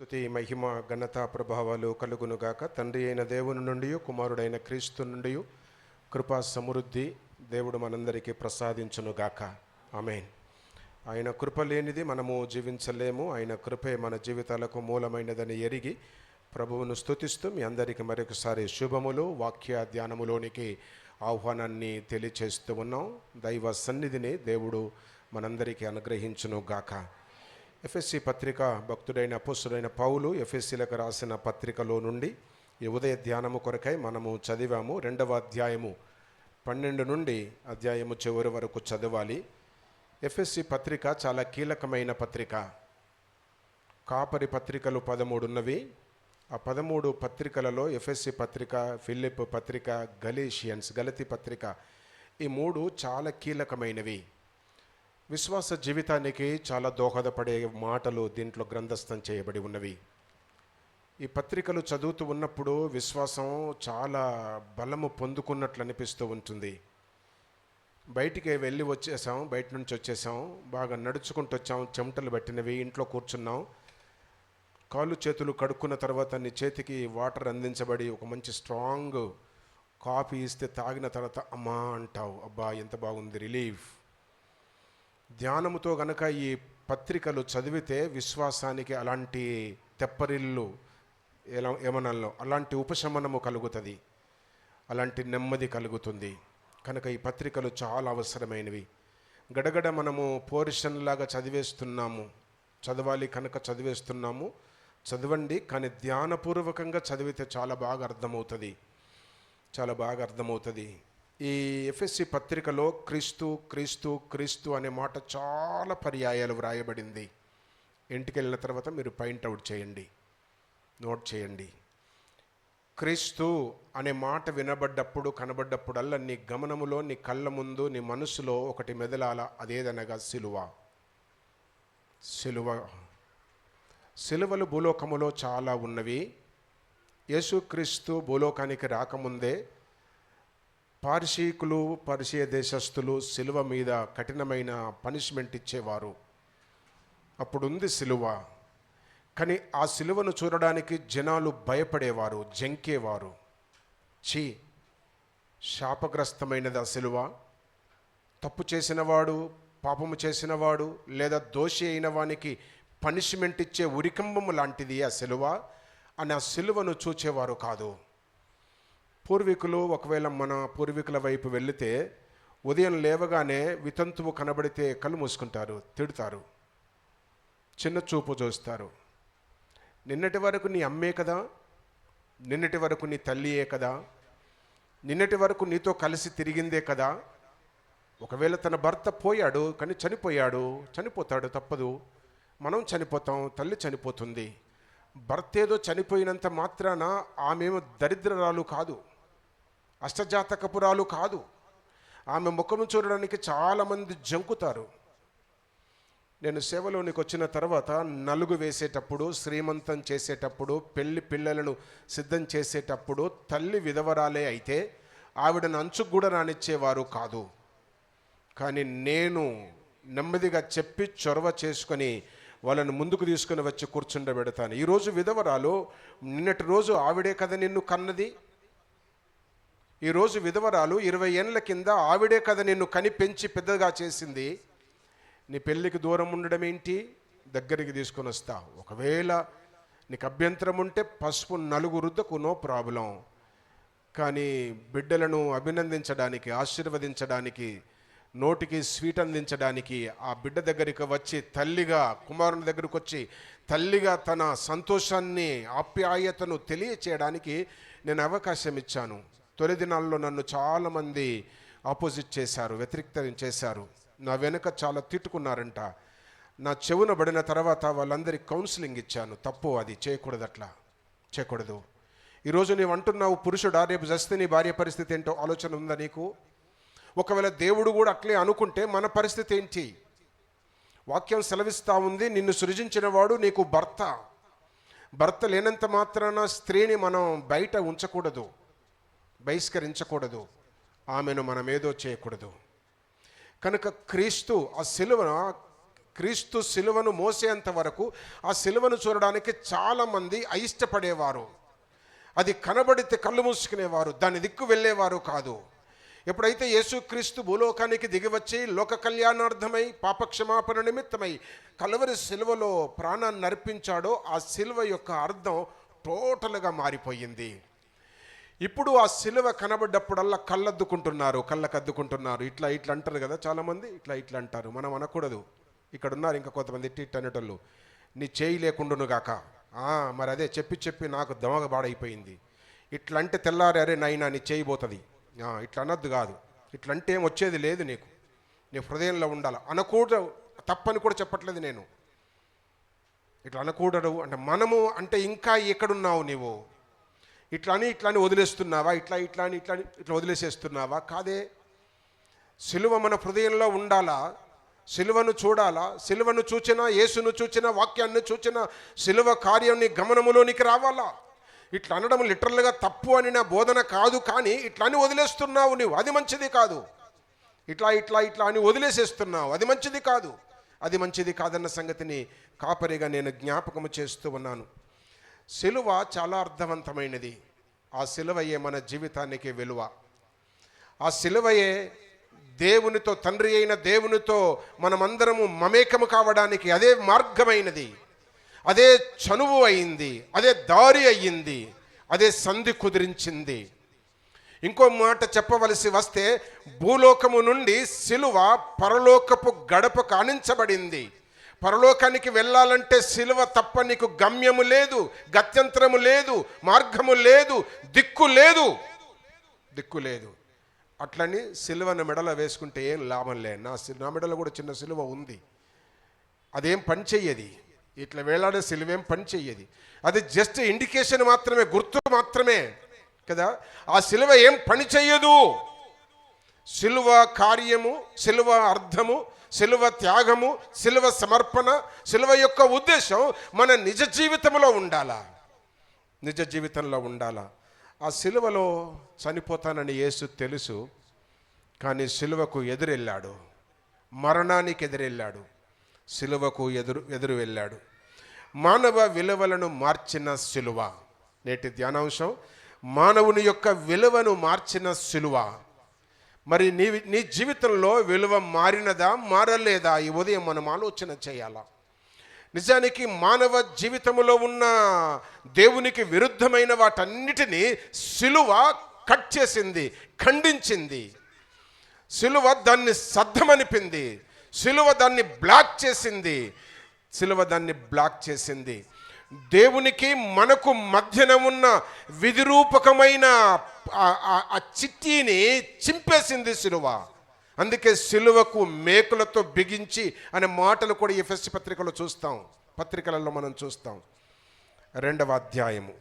స్తుతి మహిమ ఘనత ప్రభావాలు కలుగునుగాక. తండ్రి అయిన దేవుని నుండి కుమారుడైన క్రీస్తు నుండి కృపా సమృద్ధి దేవుడు మనందరికీ ప్రసాదించునుగాక. ఆమేన్. ఆయన కృప లేనిది మనము జీవించలేము. ఆయన కృపే మన జీవితాలకు మూలమైనదని ఎరిగి ప్రభువును స్తుతిస్తూ మీ అందరికీ మరొకసారి శుభములు వాక్య ధ్యానములోనికి ఆహ్వానాన్ని తెలియచేస్తూ ఉన్నాం. దైవ సన్నిధిని దేవుడు మనందరికీ అనుగ్రహించునుగాక. ఎఫ్ఎస్సి పత్రిక భక్తుడైన అపోస్తుడైన పౌలు ఎఫ్ఎస్సీలకు రాసిన పత్రికలో నుండి ఈ ఉదయ ధ్యానము కొరకై మనము చదివాము. 2వ అధ్యాయము 12 నుండి అధ్యాయము చివరి వరకు చదవాలి. ఎఫ్ఎస్సి పత్రిక చాలా కీలకమైన పత్రిక. కాపరి పత్రికలు 13 ఉన్నవి. ఆ 13 పత్రికలలో ఎఫ్ఎస్సి పత్రిక, ఫిలిప్ పత్రిక, గలతీ పత్రిక, ఈ 3 చాలా కీలకమైనవి. విశ్వాస జీవితానికి చాలా దోహదపడే మాటలు దీంట్లో గ్రంథస్థం చేయబడి ఉన్నవి. ఈ పత్రికలు చదువుతూ ఉన్నప్పుడు విశ్వాసం చాలా బలము పొందుకున్నట్లు అనిపిస్తూ ఉంటుంది. బయటికి వెళ్ళి వచ్చేసాం, బయట నుంచి వచ్చేసాం, బాగా నడుచుకుంటూ వచ్చాం, చెమటలు పట్టినవి, ఇంట్లో కూర్చున్నాం, కాళ్ళు చేతులు కడుక్కున్న తర్వాత నీ చేతికి వాటర్ అందించబడి ఒక మంచి స్ట్రాంగ్ కాఫీ ఇస్తే తాగిన తర్వాత అమ్మా అంటావు. అబ్బా ఎంత బాగుంది, రిలీఫ్. ధ్యానముతో గనక ఈ పత్రికలు చదివితే విశ్వాసానికి అలాంటి తెప్పరిల్లు ఏమనాలో అలాంటి ఉపశమనము కలుగుతుంది, అలాంటి నెమ్మది కలుగుతుంది. కనుక ఈ పత్రికలు చాలా అవసరమైనవి. గడగడ మనము పోర్షన్ లాగా చదివేస్తున్నాము, చదవాలి కనుక చదివేస్తున్నాము. చదవండి, కానీ ధ్యానపూర్వకంగా చదివితే చాలా బాగా అర్థమవుతుంది, చాలా బాగా అర్థమవుతుంది. ఈ ఎఫ్ఎస్సి పత్రికలో క్రీస్తు క్రీస్తు క్రీస్తు అనే మాట చాలా పర్యాయాలు వ్రాయబడింది. ఇంటికి వెళ్ళిన తర్వాత మీరు పాయింట్అవుట్ చేయండి, నోట్ చేయండి. క్రీస్తు అనే మాట వినబడ్డప్పుడు కనబడ్డప్పుడల్లా నీ గమనములో, నీ కళ్ళ ముందు, నీ మనసులో ఒకటి మెదలాల. అదేదనగా సిలువ. సిలువ సిలువలు భూలోకములో చాలా ఉన్నవి. యేసుక్రీస్తు భూలోకానికి రాకముందే పార్షీయ దేశస్థులు సిలువ మీద కఠినమైన పనిష్మెంట్ ఇచ్చేవారు. అప్పుడుంది సిలువ. కానీ ఆ సిలువను చూడడానికి జనాలు భయపడేవారు, జంకేవారు. శాపగ్రస్తమైనది ఆ సిలువ. తప్పు చేసినవాడు, పాపము చేసినవాడు లేదా దోషి అయిన వానికి పనిష్మెంట్ ఇచ్చే ఉరికంబము లాంటిది ఆ సిలువ అని ఆ సిలువను చూచేవారు కాదు. పూర్వీకులు ఒకవేళ మన పూర్వీకుల వైపు వెళితే ఉదయం లేవగానే వితంతువు కనబడితే కళ్ళు మూసుకుంటారు, తిడతారు, చిన్న చూపు చూస్తారు. నిన్నటి వరకు నీ అమ్మే కదా, నిన్నటి వరకు నీ తల్లియే కదా, నిన్నటి వరకు నీతో కలిసి తిరిగిందే కదా. ఒకవేళ తన భర్త పోయాడు కానీ చనిపోతాడు, తప్పదు, మనం చనిపోతాం, తల్లి చనిపోతుంది. భర్త ఏదో చనిపోయినంత మాత్రాన ఆమెమో దరిద్రరాలు కాదు, అష్టజాతకపురాలు కాదు. ఆమె ముఖము చూడడానికి చాలామంది జంకుతారు. నేను సేవలోనికి వచ్చిన తర్వాత నలుగు వేసేటప్పుడు, శ్రీమంతం చేసేటప్పుడు, పిల్లలను సిద్ధం చేసేటప్పుడు తల్లి విధవరాలే అయితే ఆవిడను అంచుకు కూడా రానిచ్చేవారు కాదు. కానీ నేను నెమ్మదిగా చెప్పి చొరవ చేసుకొని వాళ్ళను ముందుకు తీసుకుని వచ్చి కూర్చుండబెడతాను. ఈరోజు విధవరాలు, నిన్నటి రోజు ఆవిడే కదా నిన్ను కన్నది. ఈరోజు విధవరాలు 20 ఏళ్ళ కింద ఆవిడే కదా నిన్ను కని పెంచి పెద్దగా చేసింది. నీ పెళ్ళికి దూరం ఉండడం ఏంటి, దగ్గరికి తీసుకొని వస్తా. ఒకవేళ నీకు అభ్యంతరం ఉంటే పసుపు 4 రుద్దకు, నో ప్రాబ్లం. కానీ బిడ్డలను అభినందించడానికి, ఆశీర్వదించడానికి, నోటికి స్వీట్ అందించడానికి ఆ బిడ్డ దగ్గరికి వచ్చి తల్లిగా, కుమారుని దగ్గరికి వచ్చి తల్లిగా తన సంతోషాన్ని, ఆప్యాయతను తెలియచేయడానికి నేను అవకాశం ఇచ్చాను. తొలి దినాల్లో నన్ను చాలామంది ఆపోజిట్ చేశారు, వ్యతిరేకించేశారు. నా వెనుక చాలా తిట్టుకున్నారంట. నా చెవున పడిన తర్వాత వాళ్ళందరికీ కౌన్సిలింగ్ ఇచ్చాను. తప్పు, అది చేయకూడదు, అట్లా చేయకూడదు. ఈరోజు నీవు అంటున్నావు పురుషుడా, రేపు చస్తే నీ భార్య పరిస్థితి ఏంటో ఆలోచన ఉందా నీకు? ఒకవేళ దేవుడు కూడా అట్లే అనుకుంటే మన పరిస్థితి ఏంటి? వాక్యం సెలవిస్తూ ఉంది, నిన్ను సృజించిన వాడు నీకు భర్త. భర్త లేనంత మాత్రాన స్త్రీని మనం బయట ఉంచకూడదు, బహిష్కరించకూడదు, ఆమెను మనం ఏదో చేయకూడదు. కనుక క్రీస్తు ఆ సిలువ క్రీస్తు సిలువను మోసేంత వరకు ఆ సిలువను చూడడానికి చాలామంది అయిష్టపడేవారు. అది కనబడితే కళ్ళు మూసుకునేవారు, దాని దిక్కు వెళ్ళేవారు కాదు. ఎప్పుడైతే యేసుక్రీస్తు భూలోకానికి దిగివచ్చి లోక కళ్యాణార్థమై పాపక్షమాపణ నిమిత్తమై కల్వరి సిలువలో ప్రాణాన్ని అర్పించాడో ఆ సిలువ యొక్క అర్థం టోటల్గా మారిపోయింది. ఇప్పుడు ఆ సిలువ కనబడ్డప్పుడల్లా కళ్ళకద్దుకుంటున్నారు. ఇట్లా అంటారు కదా చాలామంది, ఇట్లా అంటారు. మనం అనకూడదు. ఇక్కడ ఉన్నారు ఇంకా కొంతమంది ఇట్టి అనేటోళ్ళు, నీ చేయి లేకుండాను గాక. మరి అదే చెప్పి నాకు దమగ బాడైపోయింది. ఇట్లా అంటే తెల్లారి అరే నైనా నీ చేయి పోతుంది, ఇట్లా అనొద్దు కాదు. ఇట్లా అంటే ఏం వచ్చేది లేదు, నీ హృదయంలో ఉండాలి. అనకూడదు, తప్పని కూడా చెప్పట్లేదు నేను. ఇట్లా అనకూడదు అంటే మనము అంటే ఇంకా ఎక్కడున్నావు నీవు? ఇట్లా అని వదిలేస్తున్నావా? ఇట్లా వదిలేసేస్తున్నావా? కాదే, సిలువ మన హృదయంలో ఉండాలా, సిలువను చూడాలా, సిలువను చూచినా, యేసును చూచినా, వాక్యాన్ని చూచినా, సిలువ కార్యాన్ని గమనములోనికి రావాలా. ఇట్లా అనడం లిటరల్గా తప్పు అని నా బోధన కాదు, కానీ ఇట్లా అని వదిలేస్తున్నావు నీవు, అది మంచిది కాదు. ఇట్లా అని వదిలేసేస్తున్నావు, అది మంచిది కాదు. అది మంచిది కాదన్న సంగతిని కాపరిగా నేను జ్ఞాపకము చేస్తూ ఉన్నాను. సిలువ చాలా అర్థవంతమైనది. ఆ సిలువయే మన జీవితానికి విలువ. ఆ సిలువయే దేవునితో, తండ్రి అయిన దేవునితో మనమందరము మమేకము కావడానికి అదే మార్గమైనది, అదే చనువు అయింది, అదే దారి అయ్యింది, అదే సంధి కుదిరించింది. ఇంకో మాట చెప్పవలసి వస్తే, భూలోకము నుండి సిలువ పరలోకపు గడప కానించబడింది. పరలోకానికి వెళ్ళాలంటే సిలువ తప్ప నీకు గమ్యము లేదు, గత్యంతరము లేదు, మార్గము లేదు, దిక్కు లేదు. అట్లని సిలువను మెడలో వేసుకుంటే ఏం లాభం లేదు. నా మెడలో కూడా చిన్న సిలువ ఉంది, అదేం పని చెయ్యది. ఇట్లా వేలాడే సిలువేం పని చెయ్యది. అది జస్ట్ ఇండికేషన్ మాత్రమే, గుర్తు మాత్రమే కదా. ఆ సిలువ ఏం పని చెయ్యదు. సిలువ కార్యము, సిలువ అర్థము, సిలువ త్యాగము, సిలువ సమర్పణ, సిలువ యొక్క ఉద్దేశం మన నిజ జీవితంలో ఉండాలా. ఆ సిలువలో చనిపోతానని యేసు తెలుసు, కానీ సిలువకు ఎదురెళ్ళాడు, మరణానికి ఎదురెళ్ళాడు, సిలువకు ఎదురు వెళ్ళాడు. మానవ విలువలను మార్చిన సిలువ. నేటి ధ్యానాంశం, మానవుని యొక్క విలువను మార్చిన సిలువ. మరి నీ జీవితంలో విలువ మారినదా, మారలేదా? ఈ ఉదయం మనం ఆలోచన చేయాలా. నిజానికి మానవ జీవితంలో ఉన్న దేవునికి విరుద్ధమైన వాటన్నిటినీ సిలువ కట్ చేసింది, ఖండించింది. సిలువ దాన్ని సద్ధమనిపింది, సిలువ దాన్ని బ్లాక్ చేసింది. దేవునికి మనకు మధ్యన ఉన్న విధిరూపకమైన ఆ చిట్టీని చింపేసింది సిలువ. అందుకే సిలువకు మేకులతో బిగించి అనే మాటలు కూడా ఎఫెసీ పత్రికలలో మనం చూస్తాం. 2వ అధ్యాయము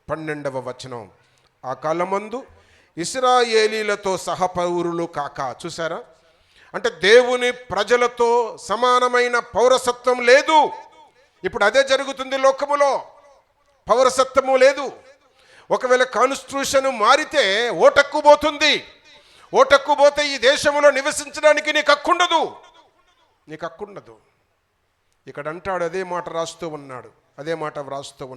12వ వచనం. ఆ కాలమందు ఇశ్రాయేలీలతో సహపౌరులు కాక. చూసారా, అంటే దేవుని ప్రజలతో సమానమైన పౌరసత్వం లేదు. ఇప్పుడు అదే జరుగుతుంది లోకములో, పౌరసత్వము లేదు. ఒకవేళ కాన్స్టిట్యూషన్ మారితే ఓటక్కు పోతే ఈ దేశంలో నివసించడానికి నీకు హక్కుండదు. ఇక్కడ అంటాడు, అదే మాట వ్రాస్తూ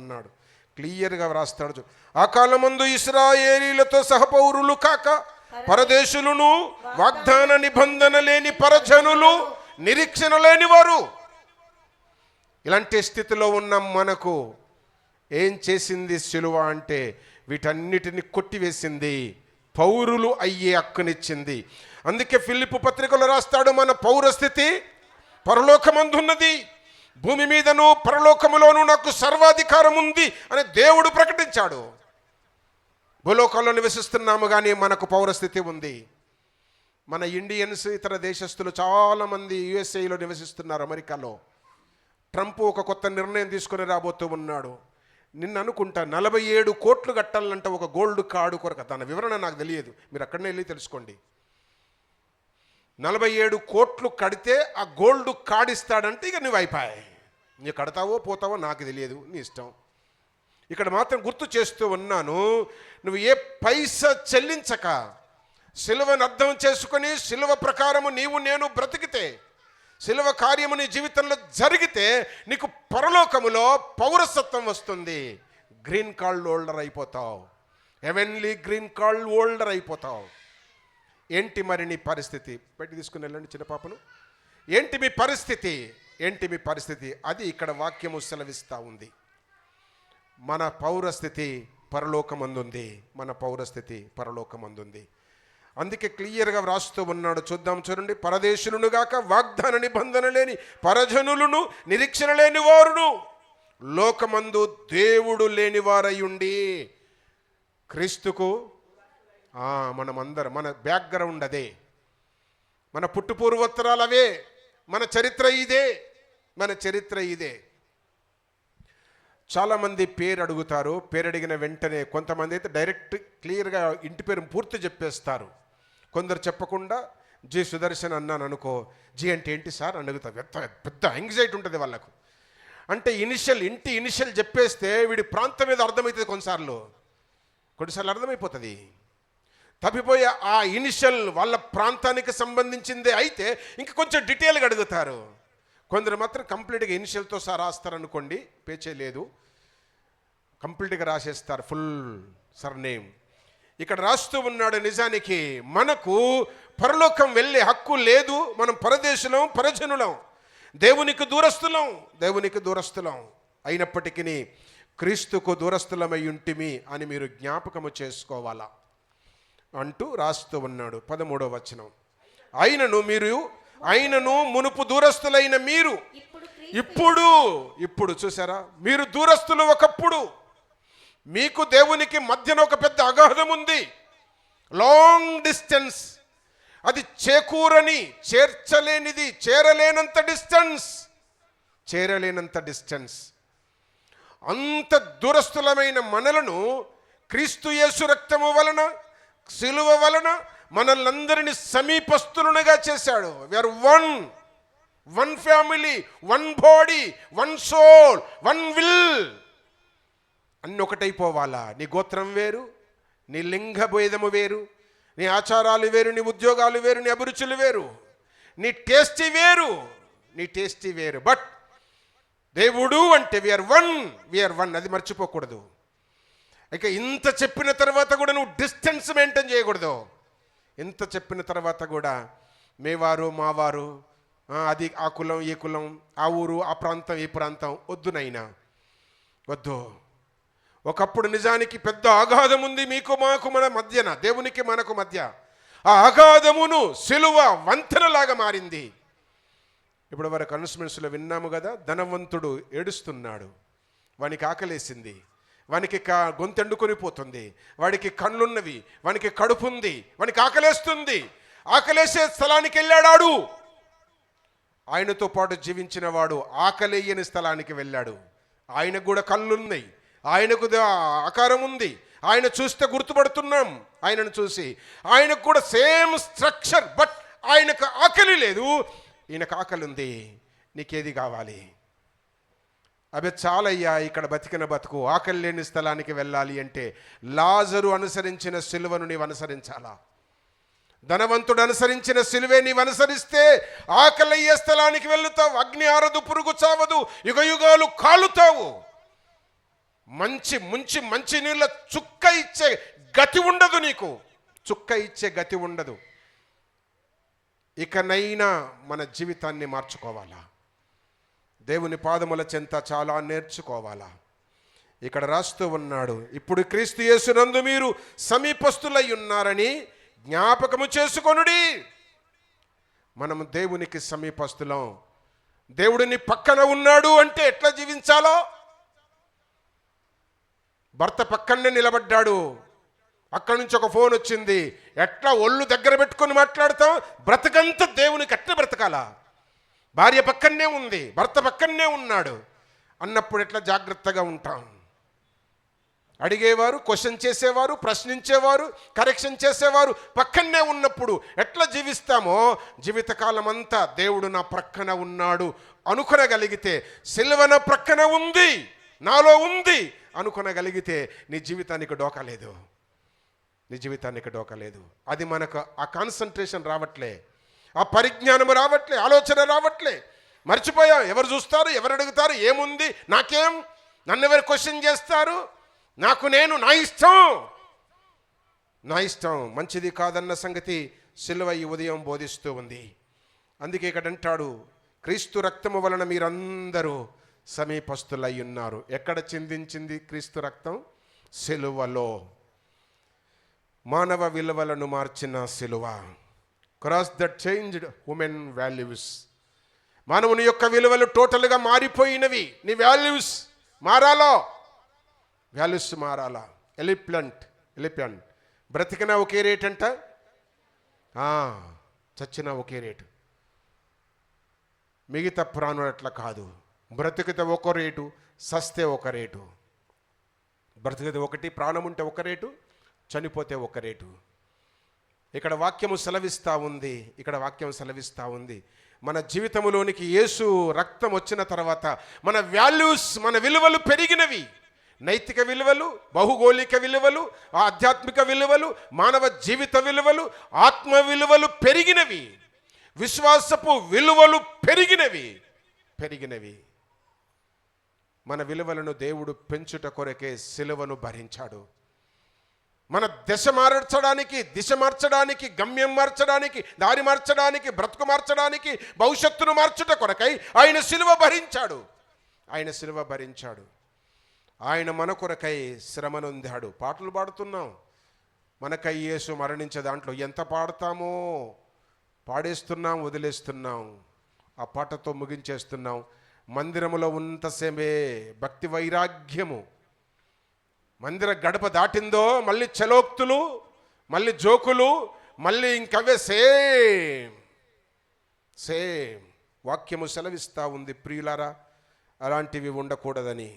ఉన్నాడు, క్లియర్గా వ్రాస్తాడు. ఆ కాలమందు ఇశ్రాయేలీలతో సహపౌరులు కాక పరదేశులను, వాగ్దాన నిబంధన లేని పరజనులు, నిరీక్షణ లేని వారు. ఇలాంటి స్థితిలో ఉన్న మనకు ఏం చేసింది సిలువ అంటే, వీటన్నిటిని కొట్టివేసింది, పౌరులు అయ్యే హక్కునిచ్చింది. అందుకే ఫిలిప్పు పత్రికలో రాస్తాడు, మన పౌరస్థితి పరలోకమందున్నది, భూమి మీదను పరలోకములోను నాకు సర్వాధికారం ఉంది అని దేవుడు ప్రకటించాడు. భూలోకంలో నివసిస్తున్నాము కానీ మనకు పౌరస్థితి ఉంది. మన ఇండియన్స్, ఇతర దేశస్తులు చాలామంది యుఎస్ఏలో నివసిస్తున్నారు, అమెరికాలో. ట్రంప్ ఒక కొత్త నిర్ణయం తీసుకొని రాబోతూ ఉన్నాడు. నిన్న అనుకుంటా 47 కోట్లు కట్టాలంటే ఒక గోల్డ్ కార్డు కొరకు. దాని వివరణ నాకు తెలియదు, మీరు అక్కడనే వెళ్ళి తెలుసుకోండి. 47 కోట్లు కడితే ఆ గోల్డ్ కార్డు ఇస్తాడంటే ఇక నువ్వు అయిపోయాయి. నువ్వు కడతావో పోతావో నాకు తెలియదు, నీ ఇష్టం. ఇక్కడ మాత్రం గుర్తు చేస్తూ ఉన్నాను, నువ్వు ఏ పైసా చెల్లించక సిలువను అర్థం చేసుకొని సిలువ ప్రకారము నీవు నేను బ్రతికితే, సిలువ కార్యము నీ జీవితంలో జరిగితే నీకు పరలోకములో పౌరసత్వం వస్తుంది. గ్రీన్ కార్డ్ హోల్డర్ అయిపోతావు. హెవెన్లీ గ్రీన్ కార్డ్ హోల్డర్ అయిపోతావు. ఏంటి మరి నీ పరిస్థితి? పెట్టి తీసుకుని వెళ్ళండి చిన్న పాపను. ఏంటి మీ పరిస్థితి? ఏంటి మీ పరిస్థితి? అది ఇక్కడ వాక్యము సెలవిస్తూ ఉంది. మన పౌరస్థితి పరలోకమందుంది. మన పౌరస్థితి పరలోకమందుంది. అందుకే క్లియర్గా వ్రాస్తూ ఉన్నాడు. చూద్దాం, చూడండి. పరదేశులను గాక వాగ్దాన నిబంధన లేని పరజనులను నిరీక్షణ లేని వారును లోకమందు దేవుడు లేని వారయ్యుండి క్రీస్తుకు మనమందరం, మన బ్యాక్గ్రౌండ్ అదే, మన పుట్టుపూర్వోత్తరాలు అవే, మన చరిత్ర ఇదే, మన చరిత్ర ఇదే. చాలామంది పేరు అడుగుతారు. పేరు అడిగిన వెంటనే కొంతమంది అయితే డైరెక్ట్ క్లియర్గా ఇంటి పేరు పూర్తి చెప్పేస్తారు. కొందరు చెప్పకుండా జి సుదర్శన్ అన్నాను అనుకో, జి అంటే ఏంటి సార్ అని అడుగుతారు. పెద్ద యాంగ్జైటీ ఉంటుంది వాళ్ళకు. అంటే ఇంటి ఇనిషియల్ చెప్పేస్తే వీడి ప్రాంతం మీద అర్థమవుతుంది. కొన్నిసార్లు అర్థమైపోతుంది. తప్పిపోయే ఆ ఇనిషియల్ వాళ్ళ ప్రాంతానికి సంబంధించిందే అయితే ఇంక కొంచెం డీటెయిల్గా అడుగుతారు. కొందరు మాత్రం కంప్లీట్గా ఇనిషియల్తో సహా రాస్తారనుకోండి, పేచే లేదు, కంప్లీట్గా రాసేస్తారు ఫుల్ సర్నేమ్. ఇక్కడ రాస్తూ ఉన్నాడు. నిజానికి మనకు పరలోకం వెళ్ళే హక్కు లేదు. మనం పరదేశులం, పరజనులం, దేవునికి దూరస్తులం అయినప్పటికీ క్రీస్తుకు దూరస్తులమై ఉంటిమి అని మీరు జ్ఞాపకము చేసుకోవాలా అంటూ రాస్తూ ఉన్నాడు. 13వ వచనం. అయినను మునుపు దూరస్తులైన మీరు ఇప్పుడు చూసారా, మీరు దూరస్తులు ఒకప్పుడు. మీకు దేవునికి మధ్యన ఒక పెద్ద అగాధం ఉంది, లాంగ్ డిస్టెన్స్. అది చేర్చలేనిది, చేరలేనంత డిస్టెన్స్. అంత దూరస్థులమైన మనలను క్రీస్తు యేసు రక్తము వలన, సిలువ వలన మనల్నందరినీ సమీపస్తులుగా చేశాడు. We are one family, one body, one soul, one will. అన్నీ ఒకటైపోవాలా. నీ గోత్రం వేరు, నీ లింగ భేదము వేరు, నీ ఆచారాలు వేరు, నీ ఉద్యోగాలు వేరు, నీ అభిరుచులు వేరు, నీ టేస్టీ వేరు. బట్ దేవుడు అంటే వీఆర్ వన్. అది మర్చిపోకూడదు. ఇక ఇంత చెప్పిన తర్వాత కూడా నువ్వు డిస్టెన్స్ మెయింటైన్ చేయకూడదు. ఇంత చెప్పిన తర్వాత కూడా మేవారు, మావారు, అది ఆ కులం, ఈ కులం, ఆ ఊరు, ఆ ప్రాంతం, ఈ ప్రాంతం వద్దు. ఒకప్పుడు నిజానికి పెద్ద అగాధం ఉంది మీకు మాకు మన మధ్యన, దేవునికి మనకు మధ్య. ఆ అగాధమును సిలువ వంతెనలాగా మారింది. ఇప్పుడు వరకు అనౌన్స్మెంట్స్లో విన్నాము కదా, ధనవంతుడు ఏడుస్తున్నాడు, వానికి ఆకలేసింది, వానికి గొంతెండుకొని పోతుంది, వాడికి కళ్ళున్నవి, వానికి కడుపుంది, వానికి ఆకలేస్తుంది. ఆకలేసే స్థలానికి వెళ్ళాడు. ఆయనతో పాటు జీవించిన వాడు ఆకలేయని స్థలానికి వెళ్ళాడు. ఆయనకు కూడా కళ్ళున్నాయి, ఆయనకు ఆకారం ఉంది, ఆయన చూస్తే గుర్తుపడుతున్నాం. ఆయనను చూసి ఆయనకు కూడా సేమ్ స్ట్రక్చర్, బట్ ఆయనకు ఆకలి లేదు, ఈయనకు ఆకలి ఉంది. నీకేది కావాలి? అవి చాలయ్యా, ఇక్కడ బతికిన బతుకు, ఆకలి లేని స్థలానికి వెళ్ళాలి అంటే లాజరు అనుసరించిన సిలువను నీవు అనుసరించాలా? ధనవంతుడు అనుసరించిన సిలువే నీవు అనుసరిస్తే ఆకలయ్యే స్థలానికి వెళ్తావు. అగ్ని ఆరదు, పురుగు చావదు, యుగయుగాలు కాలుతావు. మంచి నీళ్ళ చుక్క ఇచ్చే గతి ఉండదు నీకు, ఇకనైనా మన జీవితాన్ని మార్చుకోవాలా? దేవుని పాదముల చెంత చాలా నేర్చుకోవాలా? ఇక్కడ రాస్తూ ఉన్నాడు, ఇప్పుడు క్రీస్తు యేసునందు మీరు సమీపస్తులై ఉన్నారని జ్ఞాపకము చేసుకొనుడి. మనము దేవునికి సమీపస్తులం. దేవుడిని పక్కన ఉన్నాడు అంటే ఎట్లా జీవించాలో? భర్త పక్కనే నిలబడ్డాడు, అక్కడి నుంచి ఒక ఫోన్ వచ్చింది, ఎట్లా ఒళ్ళు దగ్గర పెట్టుకొని మాట్లాడతాం? బ్రతకంతా దేవునికి ఎట్లా బ్రతకాలా? భార్య పక్కనే ఉంది, భర్త పక్కనే ఉన్నాడు అన్నప్పుడు ఎట్లా జాగ్రత్తగా ఉంటాం? అడిగేవారు, క్వశ్చన్ చేసేవారు, ప్రశ్నించేవారు, కరెక్షన్ చేసేవారు పక్కనే ఉన్నప్పుడు ఎట్లా జీవిస్తామో జీవితకాలం అంతా దేవుడు నా ప్రక్కన ఉన్నాడు అనుకొనగలిగితే, సిలువ నా ప్రక్కన ఉంది, నాలో ఉంది అనుకొనగలిగితే నీ జీవితానికి డోకా లేదు. అది మనకు ఆ కాన్సన్ట్రేషన్ రావట్లే, ఆ పరిజ్ఞానం రావట్లే, ఆలోచన రావట్లే. మర్చిపోయాం. ఎవరు చూస్తారు, ఎవరు అడుగుతారు, ఏముంది నాకేం, నన్ను ఎవరు క్వశ్చన్ చేస్తారు, నా ఇష్టం మంచిది కాదన్న సంగతి సిలువ ఈ ఉదయం బోధిస్తూ ఉంది. అందుకే ఇక్కడ అంటాడు, క్రీస్తు రక్తము వలన మీరందరూ సమీపస్తులై ఉన్నారు. ఎక్కడ చిందించింది క్రీస్తు రక్తం? సిలువలో. మానవ విలువలను మార్చిన సిలువ. Cross that changed human values. మానవుని యొక్క విలువలు టోటల్గా మారిపోయినవి. నీ వాల్యూస్ మారాలా. ఎలిప్యంట్ బ్రతికినా ఒకే రేట్ అంట, చచ్చినా ఒకే రేటు. మిగతా ప్రాణులు అట్లా కాదు. బ్రతికితే ఒక రేటు, సస్తే ఒక రేటు. బ్రతికితే ఒకటి, ప్రాణం ఉంటే ఒక రేటు, చనిపోతే ఒక రేటు. ఇక్కడ వాక్యం సెలవిస్తూ ఉంది. మన జీవితంలోనికి యేసు రక్తం వచ్చిన తర్వాత మన వాల్యూస్, మన విలువలు పెరిగినవి. నైతిక విలువలు, భౌగోళిక విలువలు, ఆధ్యాత్మిక విలువలు, మానవ జీవిత విలువలు, ఆత్మ విలువలు పెరిగినవి. విశ్వాసపు విలువలు పెరిగినవి. మన విలువలను దేవుడు పెంచుట కొరకే సిలువను భరించాడు. మన దిశ మార్చడానికి, గమ్యం మార్చడానికి, దారి మార్చడానికి, బ్రతుకు మార్చడానికి, భవిష్యత్తును మార్చుట కొరకై ఆయన సిలువ భరించాడు. ఆయన మన కొరకై శ్రమనొందాడు. పాటలు పాడుతున్నాం, మనకై యేసు మరణించే దాంట్లో ఎంత పాడతామో, పాడేస్తున్నాం, వదిలేస్తున్నాం, ఆ పాటతో ముగించేస్తున్నాం. మందిరములో ఉన్నంతసేపే భక్తి వైరాగ్యము. మందిర గడప దాటిందో మళ్ళీ చలోక్తులు, మళ్ళీ జోకులు, మళ్ళీ ఇంకవే సేమ్. వాక్యము సెలవిస్తూ ఉంది ప్రియులారా, అలాంటివి ఉండకూడదని.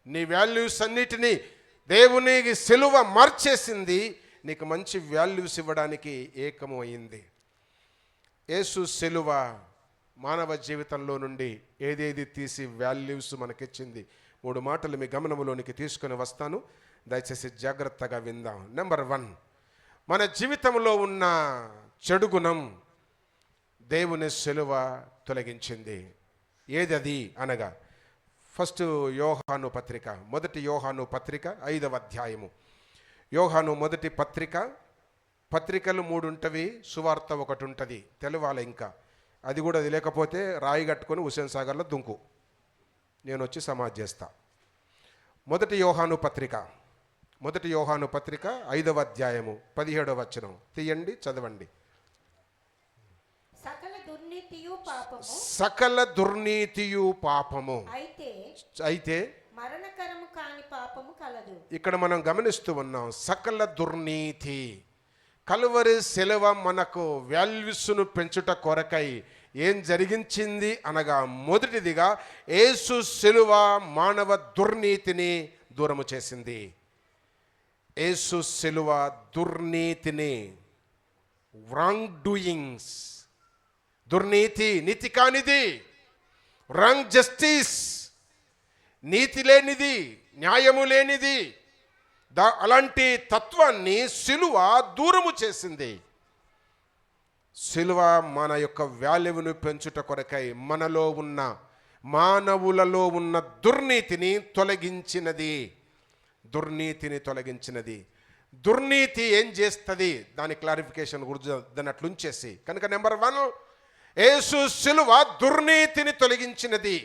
నీ వాల్యూస్ అన్నిటినీ దేవుని సిలువ మార్చేసింది. నీకు మంచి వాల్యూస్ ఇవ్వడానికి ఏకము అయింది. యేసు సిలువ మానవ జీవితంలో నుండి ఏదేది తీసి వాల్యూస్ మనకిచ్చింది. 3 మాటలు మీ గమనములోనికి తీసుకొని వస్తాను, దయచేసి జాగ్రత్తగా విందాం. నెంబర్ 1, మన జీవితంలో ఉన్న చెడు గుణం దేవుని సిలువ తొలగించింది. ఏదది అనగా, ఫస్ట్ యోహాను పత్రిక, మొదటి యోహాను పత్రిక 5వ అధ్యాయము. యోహాను మొదటి పత్రికలు 3 ఉంటవి, సువార్త 1 ఉంటుంది. తెలవాలి. ఇంకా అది కూడా అది లేకపోతే రాయి కట్టుకొని హుస్సేన్ సాగర్లో దుంకు, నేను వచ్చి సమాధి చేస్తా. మొదటి యోహాను పత్రిక 5వ అధ్యాయము 17వ వచనం తీయండి, చదవండి. సకల దుర్నీతియు పాపము, అయితే మరణకరము కాని పాపము కలదు. ఇక్కడ మనం గమనిస్తూ ఉన్నాం, సకల దుర్నీతి. కలువరి సిలువ మనకు వాల్యూస్ను పెంచుట కొరకై ఏం జరిగించింది అనగా, మొదటిదిగా యేసు సిలువ మానవ దుర్నీతిని దూరము చేసింది. యేసు సిలువ దుర్నీతిని, రాంగ్ డూయింగ్స్, దుర్నీతి, నీతి కానిది, రాంగ్ జస్టిస్, నీతి లేనిది, న్యాయము లేనిది, అలాంటి తత్వాన్ని సిలువ దూరము చేసింది. సిలువ మన యొక్క వాల్యూను పెంచుట కొరకై మనలో ఉన్న, మానవులలో ఉన్న దుర్నీతిని తొలగించినది. దుర్నీతి ఏం చేస్తుంది దాని క్లారిఫికేషన్ గురించి దాన్ని అట్లుంచేసి కనుక, నెంబర్ 1, యేసు సిలువ దుర్నీతిని తొలగించినది.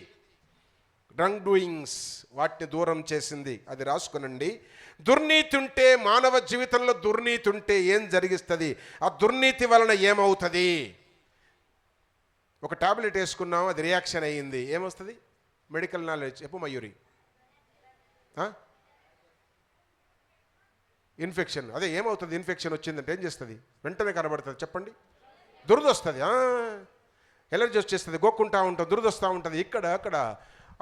రాంగ్ డూయింగ్స్, వాటిని దూరం చేసింది. అది రాసుకునండి. దుర్నీతి ఉంటే, మానవ జీవితంలో దుర్నీతి ఉంటే ఏం జరిగిస్తుంది? ఆ దుర్నీతి వలన ఏమవుతుంది? ఒక టాబ్లెట్ వేసుకున్నాం, అది రియాక్షన్ అయ్యింది, ఏమొస్తుంది? మెడికల్ నాలెడ్జ్ చెప్పు మయూరి. ఇన్ఫెక్షన్. అదే ఏమవుతుంది? ఇన్ఫెక్షన్ వచ్చిందంటే ఏం చేస్తుంది? వెంటనే కనబడుతుంది, చెప్పండి. దురద వస్తుంది, ఎలర్జీ వచ్చేస్తుంది, గోక్కుంటా ఉంటుంది, దురద వస్తూ ఉంటుంది ఇక్కడ అక్కడ.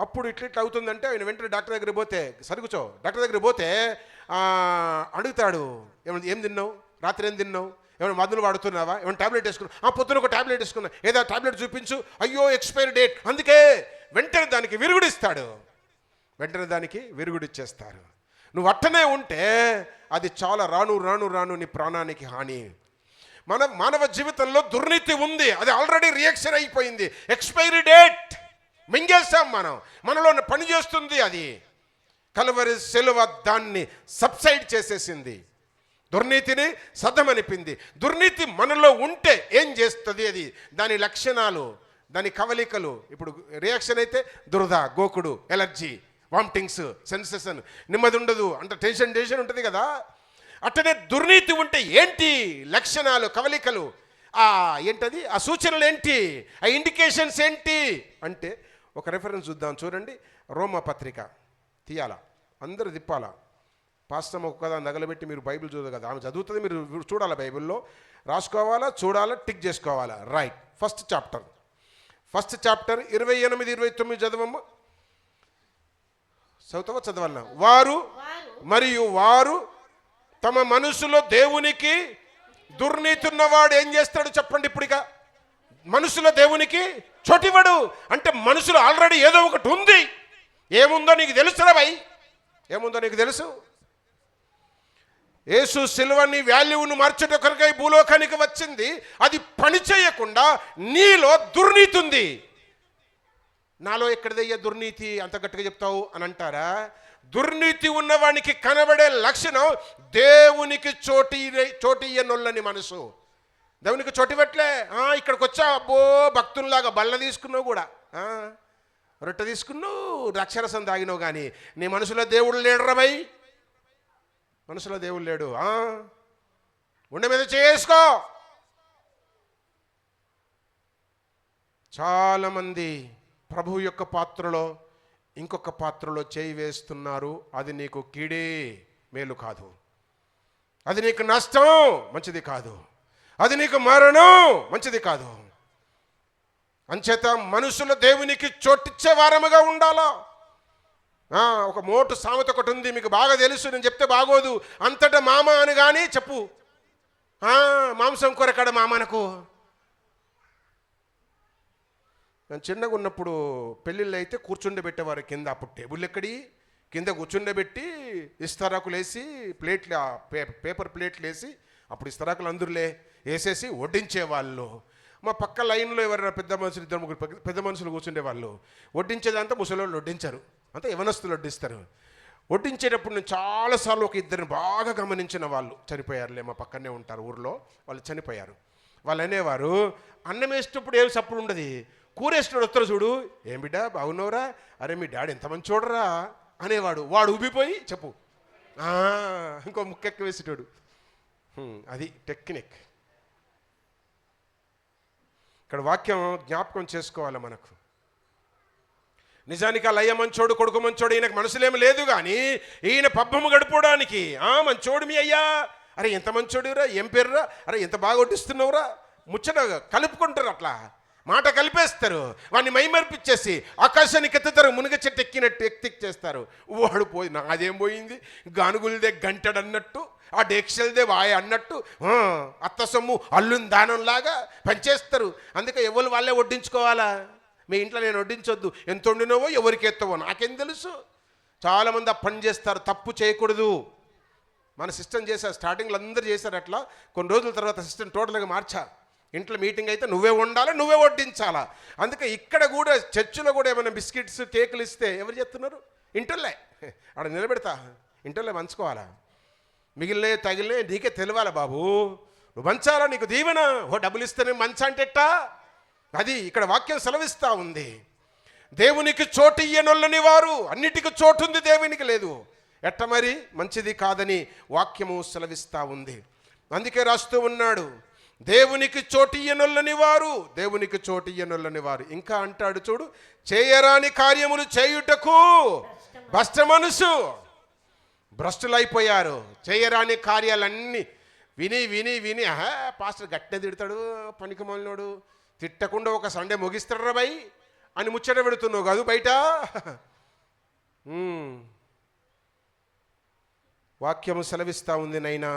అప్పుడు ఇట్లా అవుతుందంటే ఆయన వెంటనే డాక్టర్ దగ్గరికి పోతే, సరిగుచో డాక్టర్ దగ్గరికి పోతే అడుగుతాడు, ఏం తిన్నావు, రాత్రి ఏం తిన్నావు, ఏమైనా మందులు వాడుతున్నావా, ఏమైనా టాబ్లెట్ వేసుకున్నావు, పొద్దున ఒక టాబ్లెట్ వేసుకున్నా, ఏదో టాబ్లెట్ చూపించు, అయ్యో ఎక్స్పైరీ డేట్. అందుకే వెంటనే దానికి విరుగుడిస్తాడు, విరుగుడిచ్చేస్తారు. నువ్వు అట్టనే ఉంటే అది చాలా రాను నీ ప్రాణానికి హాని. మానవ జీవితంలో దుర్నీతి ఉంది, అది ఆల్రెడీ రియాక్షన్ అయిపోయింది, ఎక్స్పైరీ డేట్ మింగేసాం మనలో పని చేస్తుంది. అది కల్వరి సిలువ దాన్ని సబ్సైడ్ చేసేసింది, దుర్నీతిని సద్దమనిపింది. దుర్నీతి మనలో ఉంటే ఏం చేస్తుంది, అది దాని లక్షణాలు, దాని కవలికలు. ఇప్పుడు రియాక్షన్ అయితే దురద, గోకుడు, ఎలర్జీ, వామిటింగ్స్, సెన్సేషన్, నెమ్మది ఉండదు, అంటే టెన్షన్ ఉంటుంది కదా. అట్టనే దుర్నీతి ఉంటే ఏంటి లక్షణాలు, కవలికలు, ఏంటది, ఆ సూచనలు ఏంటి, ఆ ఇండికేషన్స్ ఏంటి అంటే ఒక రెఫరెన్స్ చూద్దాం. చూడండి, రోమా పత్రిక తీయాలా, అందరూ తిప్పాలా. పాస్టమ్ ఒక కదా నగలబెట్టి మీరు బైబిల్ చూడదు కదా, ఆమె చదువుతుంది, మీరు చూడాలా, బైబిల్లో రాసుకోవాలా, చూడాలా, టిక్ చేసుకోవాలా. Right, first chapter 28, 29 చదవమ్మ. చదవాలన్నా. వారు తమ మనసులో దేవునికి దుర్నీతి ఉన్నవాడు ఏం చేస్తాడు చెప్పండి. ఇప్పుడిక మనసులో దేవునికి చోటివాడు అంటే మనసులో ఆల్రెడీ ఏదో ఒకటి ఉంది. ఏముందో నీకు తెలుసురా భయ్, ఏముందో నీకు తెలుసు. యేసు సిలువని వాల్యూను మార్చట కొరకై భూలోకానికి వచ్చింది. అది పని చేయకుండా నీలో దుర్నీతి ఉంది. నాలో ఎక్కడిదయ్యా దుర్నీతి అంత గట్టిగా చెప్తావు అని అంటారా? దుర్నీతి ఉన్నవానికి కనబడే లక్షణం దేవునికి చోటియ్యనొల్లని మనసు. దేవునికి చోటి పెట్టలే. ఇక్కడికి వచ్చా, అబ్బో భక్తుల్లాగా బల్ల తీసుకున్నావు కూడా, రొట్టె తీసుకున్నావు, ద్రాక్షరసం తాగినావు, కానీ నీ మనసులో దేవుడు లేడురా భయ్, మనసులో దేవుడు లేడు. గుండె మీద చేసుకో. చాలామంది ప్రభువు యొక్క పాత్రలో ఇంకొక పాత్రలో చేయి వేస్తున్నారు. అది నీకు కీడే, మేలు కాదు. అది నీకు నష్టం, మంచిది కాదు. అది నీకు మరణం, మంచిది కాదు. అంచేత మనుషుల దేవునికి చోటిచ్చే వారముగా ఉండాలా. ఒక మోటు సామెత ఒకటి ఉంది, మీకు బాగా తెలుసు, నేను చెప్తే బాగోదు. అంతటా మామ అని కానీ చెప్పు, మాంసం కొరకడ మామనకు. నేను చిన్నగా ఉన్నప్పుడు పెళ్ళిళ్ళు అయితే కూర్చుండబెట్టేవారు కింద. అప్పుడు టేబుల్ ఎక్కడి కింద కూర్చుండబెట్టి ఇస్తరాకులు వేసి ప్లేట్లు, పేపర్ ప్లేట్లు వేసి, అప్పుడు ఇస్తరాకులు అందరులే వేసేసి వడ్డించేవాళ్ళు. మా పక్క లైన్లో ఎవరైనా పెద్ద మనుషులు, 2-3 పెద్ద మనుషులు కూర్చుండేవాళ్ళు. వడ్డించేదంతా ముసలోళ్ళు వడ్డించారు, అంతా యవనస్తులు వడ్డిస్తారు. వడ్డించేటప్పుడు నేను చాలాసార్లు ఒక ఇద్దరిని బాగా గమనించిన వాళ్ళు చనిపోయారులే, మా పక్కనే ఉంటారు ఊర్లో, వాళ్ళు చనిపోయారు. వాళ్ళు అనేవారు, అన్నం వేసేటప్పుడు ఏం సప్పుడు ఉండదు, కూరేసినోడు వస్తారు చూడు, ఏం బిడ్డ బాగున్నావురా, అరే మీ డాడీ ఎంత మంచి చూడరా అనేవాడు. వాడు ఉబ్బిపోయి చెప్పు, ఇంకో ముక్కెక్కి వేసేటోడు. అది టెక్నిక్. ఇక్కడ వాక్యం జ్ఞాపకం చేసుకోవాలి మనకు. నిజానికి ఆ లయ్య మంచోడు, కొడుకు మంచోడు, ఈయనకు మనసులేమి లేదు, కానీ ఈయన పబ్బము గడుపుకోవడానికి మంచోడు మీ అయ్యా, అరే ఎంత మంచోడురా, ఏం పేరురా, అరే ఎంత బాగా వడ్డిస్తున్నావురా, ముచ్చట కలుపుకుంటారు. అట్లా మాట కలిపేస్తారు, వాడిని మైమర్పిచ్చేసి ఆకాశానికి ఎత్తుతారు, మునిగ చెట్టు ఎక్కినట్టు ఎక్కిచ్చేస్తారు. వాడు పోయి, నాదేం పోయింది, గానుగులదే గంటడన్నట్టు, ఆ డేక్షల్దే వాయ అన్నట్టు, అత్త సొమ్ము అల్లుని దానంలాగా పనిచేస్తారు. అందుకే ఎవరు వాళ్ళే వడ్డించుకోవాలా. మీ ఇంట్లో నేను వడ్డించొద్దు, ఎంత వండినవో ఎవరికి ఎత్తవో నాకేం తెలుసు. చాలామంది ఆ పని చేస్తారు, తప్పు చేయకూడదు. మన సిస్టమ్ చేశారు, స్టార్టింగ్లో అందరూ చేశారు అట్లా. కొన్ని రోజుల తర్వాత సిస్టమ్ టోటల్గా మార్చా. ఇంట్లో మీటింగ్ అయితే నువ్వే వండాలా, నువ్వే వడ్డించాలా. అందుకే ఇక్కడ కూడా చర్చిలో కూడా ఏమైనా బిస్కెట్స్, కేకులు ఇస్తే ఎవరు చెప్తున్నారు, ఇంటర్లే ఆడ నిలబెడతా, ఇంటర్లే పంచుకోవాలా, మిగిలిన తగిలినే నీకే తెలియాలా బాబు, నువ్వు మంచాలా, నీకు దీవెన, డబ్బులు ఇస్తేనే మంచ అంటేట్టా. అది ఇక్కడ వాక్యం సెలవిస్తూ ఉంది. దేవునికి చోటు ఇయ్యనొల్లని వారు, అన్నిటికీ చోటు ఉంది, దేవునికి లేదు. ఎట్ట మరి మంచిది కాదని వాక్యము సెలవిస్తూ ఉంది. అందుకే రాస్తూ ఉన్నాడు, దేవునికి చోటు ఇయ్యనొల్లని వారు, దేవునికి చోటు ఇయ్యనొల్లని వారు. ఇంకా అంటాడు చూడు, చేయరాని కార్యములు చేయుటకు భ్రష్ట మనసు. భ్రష్టులైపోయారు, చేయరాని కార్యాలన్నీ విని విని విని, పాస్టర్ గట్టినే తిడతాడు, పనికి మాలినోడు, తిట్టకుండా ఒక సండే ముగిస్తాడు రా భయ్ అని ముచ్చట పెడుతున్నావు కాదు బయట. వాక్యము సెలవిస్తూ ఉంది, నైనా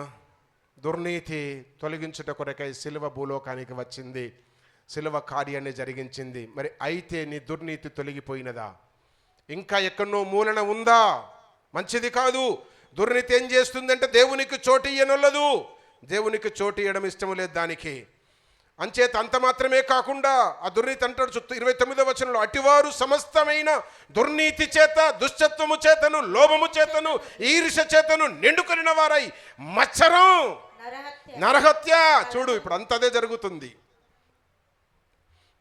దుర్నీతి తొలగించుట కొరకై సిలువ భూలోకానికి వచ్చింది, సిలువ కార్యాన్ని జరిగించింది. మరి అయితే నీ దుర్నీతి తొలగిపోయినదా, ఇంకా ఎక్కడో మూలన ఉందా? మంచిది కాదు. దుర్నీతి ఏం చేస్తుందంటే దేవునికి చోటు ఇయ్యనొల్లదు, దేవునికి చోటు ఇవ్వడం ఇష్టము లేదు దానికి. అంచేత అంత మాత్రమే కాకుండా ఆ దుర్నీతి అంటాడు 29వ వచనంలో, అటివారు సమస్తమైన దుర్నీతి చేత, దుష్టత్వము చేతను, లోభము చేతను, ఈర్ష్య చేతను నిండుకొనిన వారై మత్సరం, నరహత్య. చూడు ఇప్పుడు అంతదే జరుగుతుంది.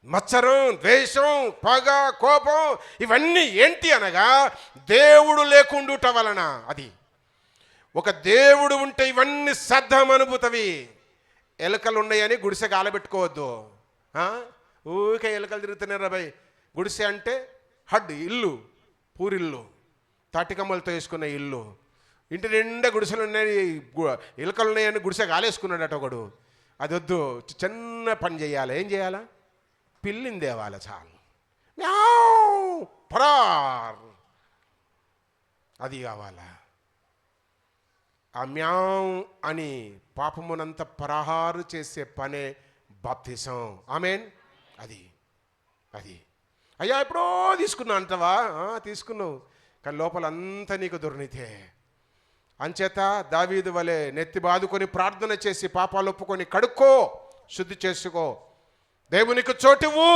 మత్సరం, ద్వేషం, పగ, కోపం ఇవన్నీ ఏంటి అనగా దేవుడు లేకుండుట వలన. అది ఒక దేవుడు ఉంటే ఇవన్నీ సాధ్యమనుభూతవి. ఎలుకలు ఉన్నాయని గుడిసె కాలబెట్టుకోవద్దు. ఊరికే ఎలుకలు తిరుగుతున్నారా భయ్. గుడిసె అంటే హడ్ ఇల్లు, పూరిల్లు, తాటికమ్మలతో వేసుకున్న ఇల్లు. ఇంటి నిండా గుడిసెలు ఉన్నాయి, ఎలుకలు ఉన్నాయని గుడిసె కాలేసుకున్నాడట ఒకడు. అది వద్దు, చిన్న పని చేయాలి. ఏం చేయాలా? పిల్లిని తేవాలి చాలు. పరార్ అది కావాలా. ఆ మ్యావ్ అని పాపమునంత పరహారు చేసే పనే బాప్తిసం. ఆమేన్. అది అది అయ్యా ఎప్పుడో తీసుకున్నా అంటవా? తీసుకున్నావు, కానీ లోపల అంతా నీకు దుర్నీతే. అంచేత దావీదు వలె నెత్తి బాదుకొని ప్రార్థన చేసి పాపాలు ఒప్పుకొని కడుక్కో, శుద్ధి చేసుకో. దేవునికి చోటివ్వు,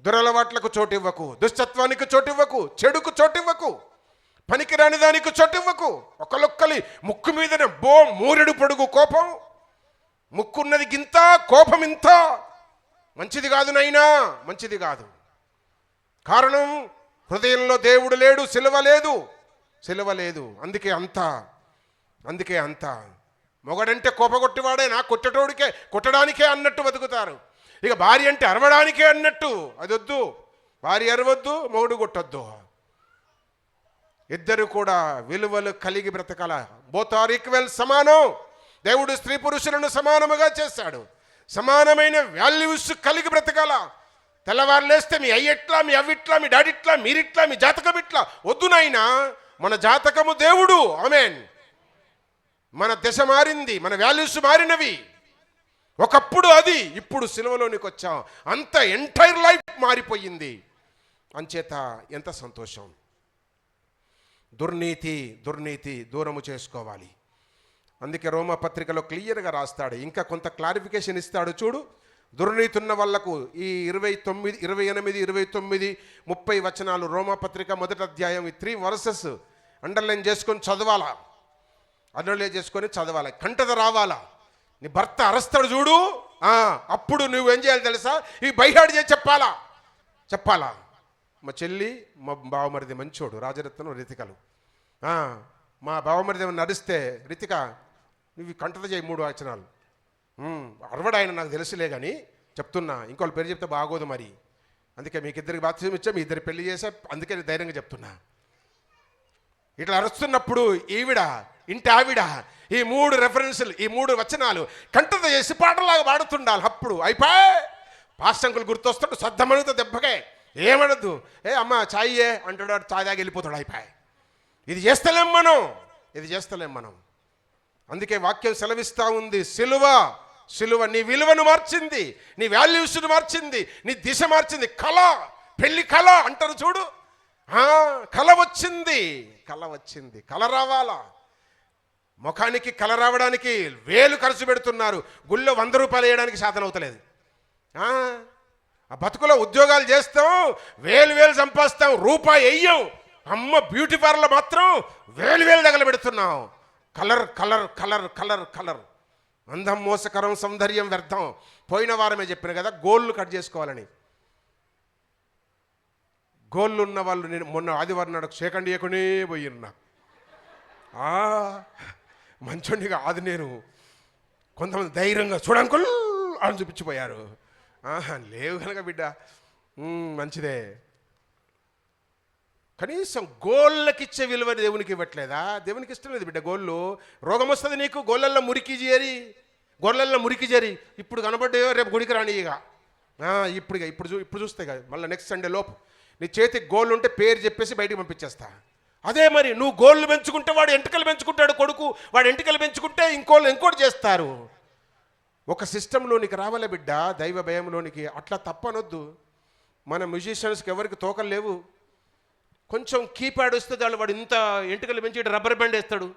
దురలవాట్లకు చోటివ్వకు, దుష్టత్వానికి చోటివ్వకు, చెడుకు చోటివ్వకు, పనికిరాని దానికి చోటివ్వకు. ఒకళ్ళొక్కలి ముక్కు మీదనే మూరెడు పొడుగు కోపం. ముక్కున్నది గింత, కోపం ఇంత. మంచిది కాదు నైనా, మంచిది కాదు. కారణం హృదయంలో దేవుడు లేడు, సిలువ లేదు. అందుకే అంత మొగడంటే కోపగొట్టివాడే, నా కొట్టడానికే అన్నట్టు బతుకుతారు. ఇక భార్య అంటే అరవడానికే అన్నట్టు. అది వద్దు. భార్య అరవద్దు, మొగుడు కొట్టొద్దు. ఇద్దరు కూడా విలువలు కలిగి బ్రతకాల. బోత్ ఆర్ ఈక్వల్, సమానం. దేవుడు స్త్రీ పురుషులను సమానముగా చేశాడు. సమానమైన వాల్యూస్ కలిగి బ్రతకాల. తెల్లవారు లేస్తే మీ అయ్యట్లా, మీ అవ్విట్లా, మీ డాడిట్లా, మీరిట్లా, మీ జాతకం ఇట్లా వద్దునైనా మన జాతకము దేవుడు. ఆమేన్. మన దశ మారింది, మన వాల్యూస్ మారినవి. ఒకప్పుడు అది, ఇప్పుడు సిలువలోనికి వచ్చాం. అంత ఎంటైర్ లైఫ్ మారిపోయింది. అంచేత ఎంత సంతోషం. దుర్నీతి దూరము చేసుకోవాలి. అందుకే రోమా పత్రికలో క్లియర్గా రాస్తాడు. ఇంకా కొంత క్లారిఫికేషన్ ఇస్తాడు చూడు. దుర్నీతి ఉన్న వాళ్లకు ఈ 29, 28, 29, 30 వచనాలు రోమా పత్రిక 1వ అధ్యాయం, ఈ 3 verses అండర్లైన్ చేసుకొని చదవాలా. అండర్లైన్ చేసుకొని చదవాలి. కంటద రావాలా. నీ భర్త అరస్తాడు చూడు, అప్పుడు నువ్వేం చేయాలి తెలుసా? ఇవి బైహాడ్ చేసి చెప్పాలా. మా చెల్లి, మా బావమరిది మంచోడు, రాజరత్నం, రితికలు. మా బావమరిది ఏమన్నా నడిస్తే, రితిక నువ్వు కంటద చేయి 3 వచనాలు. అరవడాయన నాకు తెలుసులే కానీ చెప్తున్నా, ఇంకోళ్ళ పేరు చెప్తే బాగోదు మరి. అందుకే మీకు ఇద్దరికి బాప్తిజం ఇచ్చా, మీ ఇద్దరు పెళ్లి చేసా, అందుకే ధైర్యంగా చెప్తున్నా. ఇట్లా అరుస్తున్నప్పుడు ఇంటి ఆవిడ ఈ 3 రెఫరెన్సులు, ఈ 3 వచనాలు కంటద చేసి పాటలాగా పాడుతుండాలి. అప్పుడు అయిపోయి పాస్టంకులు గుర్తొస్తాడు, సద్దమనుతో దెబ్బకే ఏమనద్దు. అమ్మ చాయ్యే అంటాడు, చాయ్ దాగి వెళ్ళిపోతాడు. అయిపోయి ఇది చేస్తలేం మనం. అందుకే వాక్యం సెలవిస్తూ ఉంది, సిలువ నీ విలువను మార్చింది, నీ వాల్యూస్ను మార్చింది, నీ దిశ మార్చింది. పెళ్లి కళ అంటారు చూడు. కళ వచ్చింది. కళ రావాలా. ముఖానికి కళ రావడానికి వేలు ఖర్చు పెడుతున్నారు. గుళ్ళో 100 రూపాయలు వేయడానికి శాతం అవుతలేదు. ఆ బతుకులో ఉద్యోగాలు చేస్తాం, వేలు సంపాదిస్తాం, రూపాయి వెయ్యం. అమ్మ బ్యూటీ పార్లర్ మాత్రం వేలు తగలబెడుతున్నాం. కలర్. అందం మోసకరం, సౌందర్యం వ్యర్థం. పోయిన వారమే చెప్పిన కదా, గోళ్ళు కట్ చేసుకోవాలని. గోళ్ళు ఉన్న వాళ్ళు నేను మొన్న ఆదివారం నాడు షేకండి చేయకునే పోయిరు. నాకు మంచోండి కాదు నేను. కొంతమంది ధైర్యంగా చూడంకుల్ అని చూపించిపోయారు. లేవు కనుక బిడ్డ మంచిదే. కనీసం గోళ్ళకిచ్చే విలువ దేవునికి ఇవ్వట్లేదా? దేవునికి ఇష్టం లేదు బిడ్డ. గోళ్ళు రోగం వస్తుంది నీకు. గోళ్ళల్లో మురికి చేరి ఇప్పుడు కనబడ్డాయో రేపు గుడికి రాని. ఇక ఇప్పుడు చూస్తే కదా మళ్ళీ నెక్స్ట్ సండే లోపు నీ చేతికి గోళ్ళు ఉంటే పేరు చెప్పేసి బయటికి పంపించేస్తా. అదే మరి నువ్వు గోళ్ళు పెంచుకుంటే వాడు ఎంటికలు పెంచుకుంటాడు. కొడుకు వాడు ఎంటికలు పెంచుకుంటే ఇంకోటి చేస్తారు. ఒక సిస్టంలోనికి రావాలే బిడ్డ, దైవ భయంలోనికి. అట్లా తప్పనొద్దు. మన మ్యూజిషియన్స్కి ఎవరికి తోకలు లేవు. కొంచెం కీప్యాడ్ వస్తే వాడు ఇంత ఎంటికలు పెంచి రబ్బర్ బ్యాండ్ వేస్తాడు.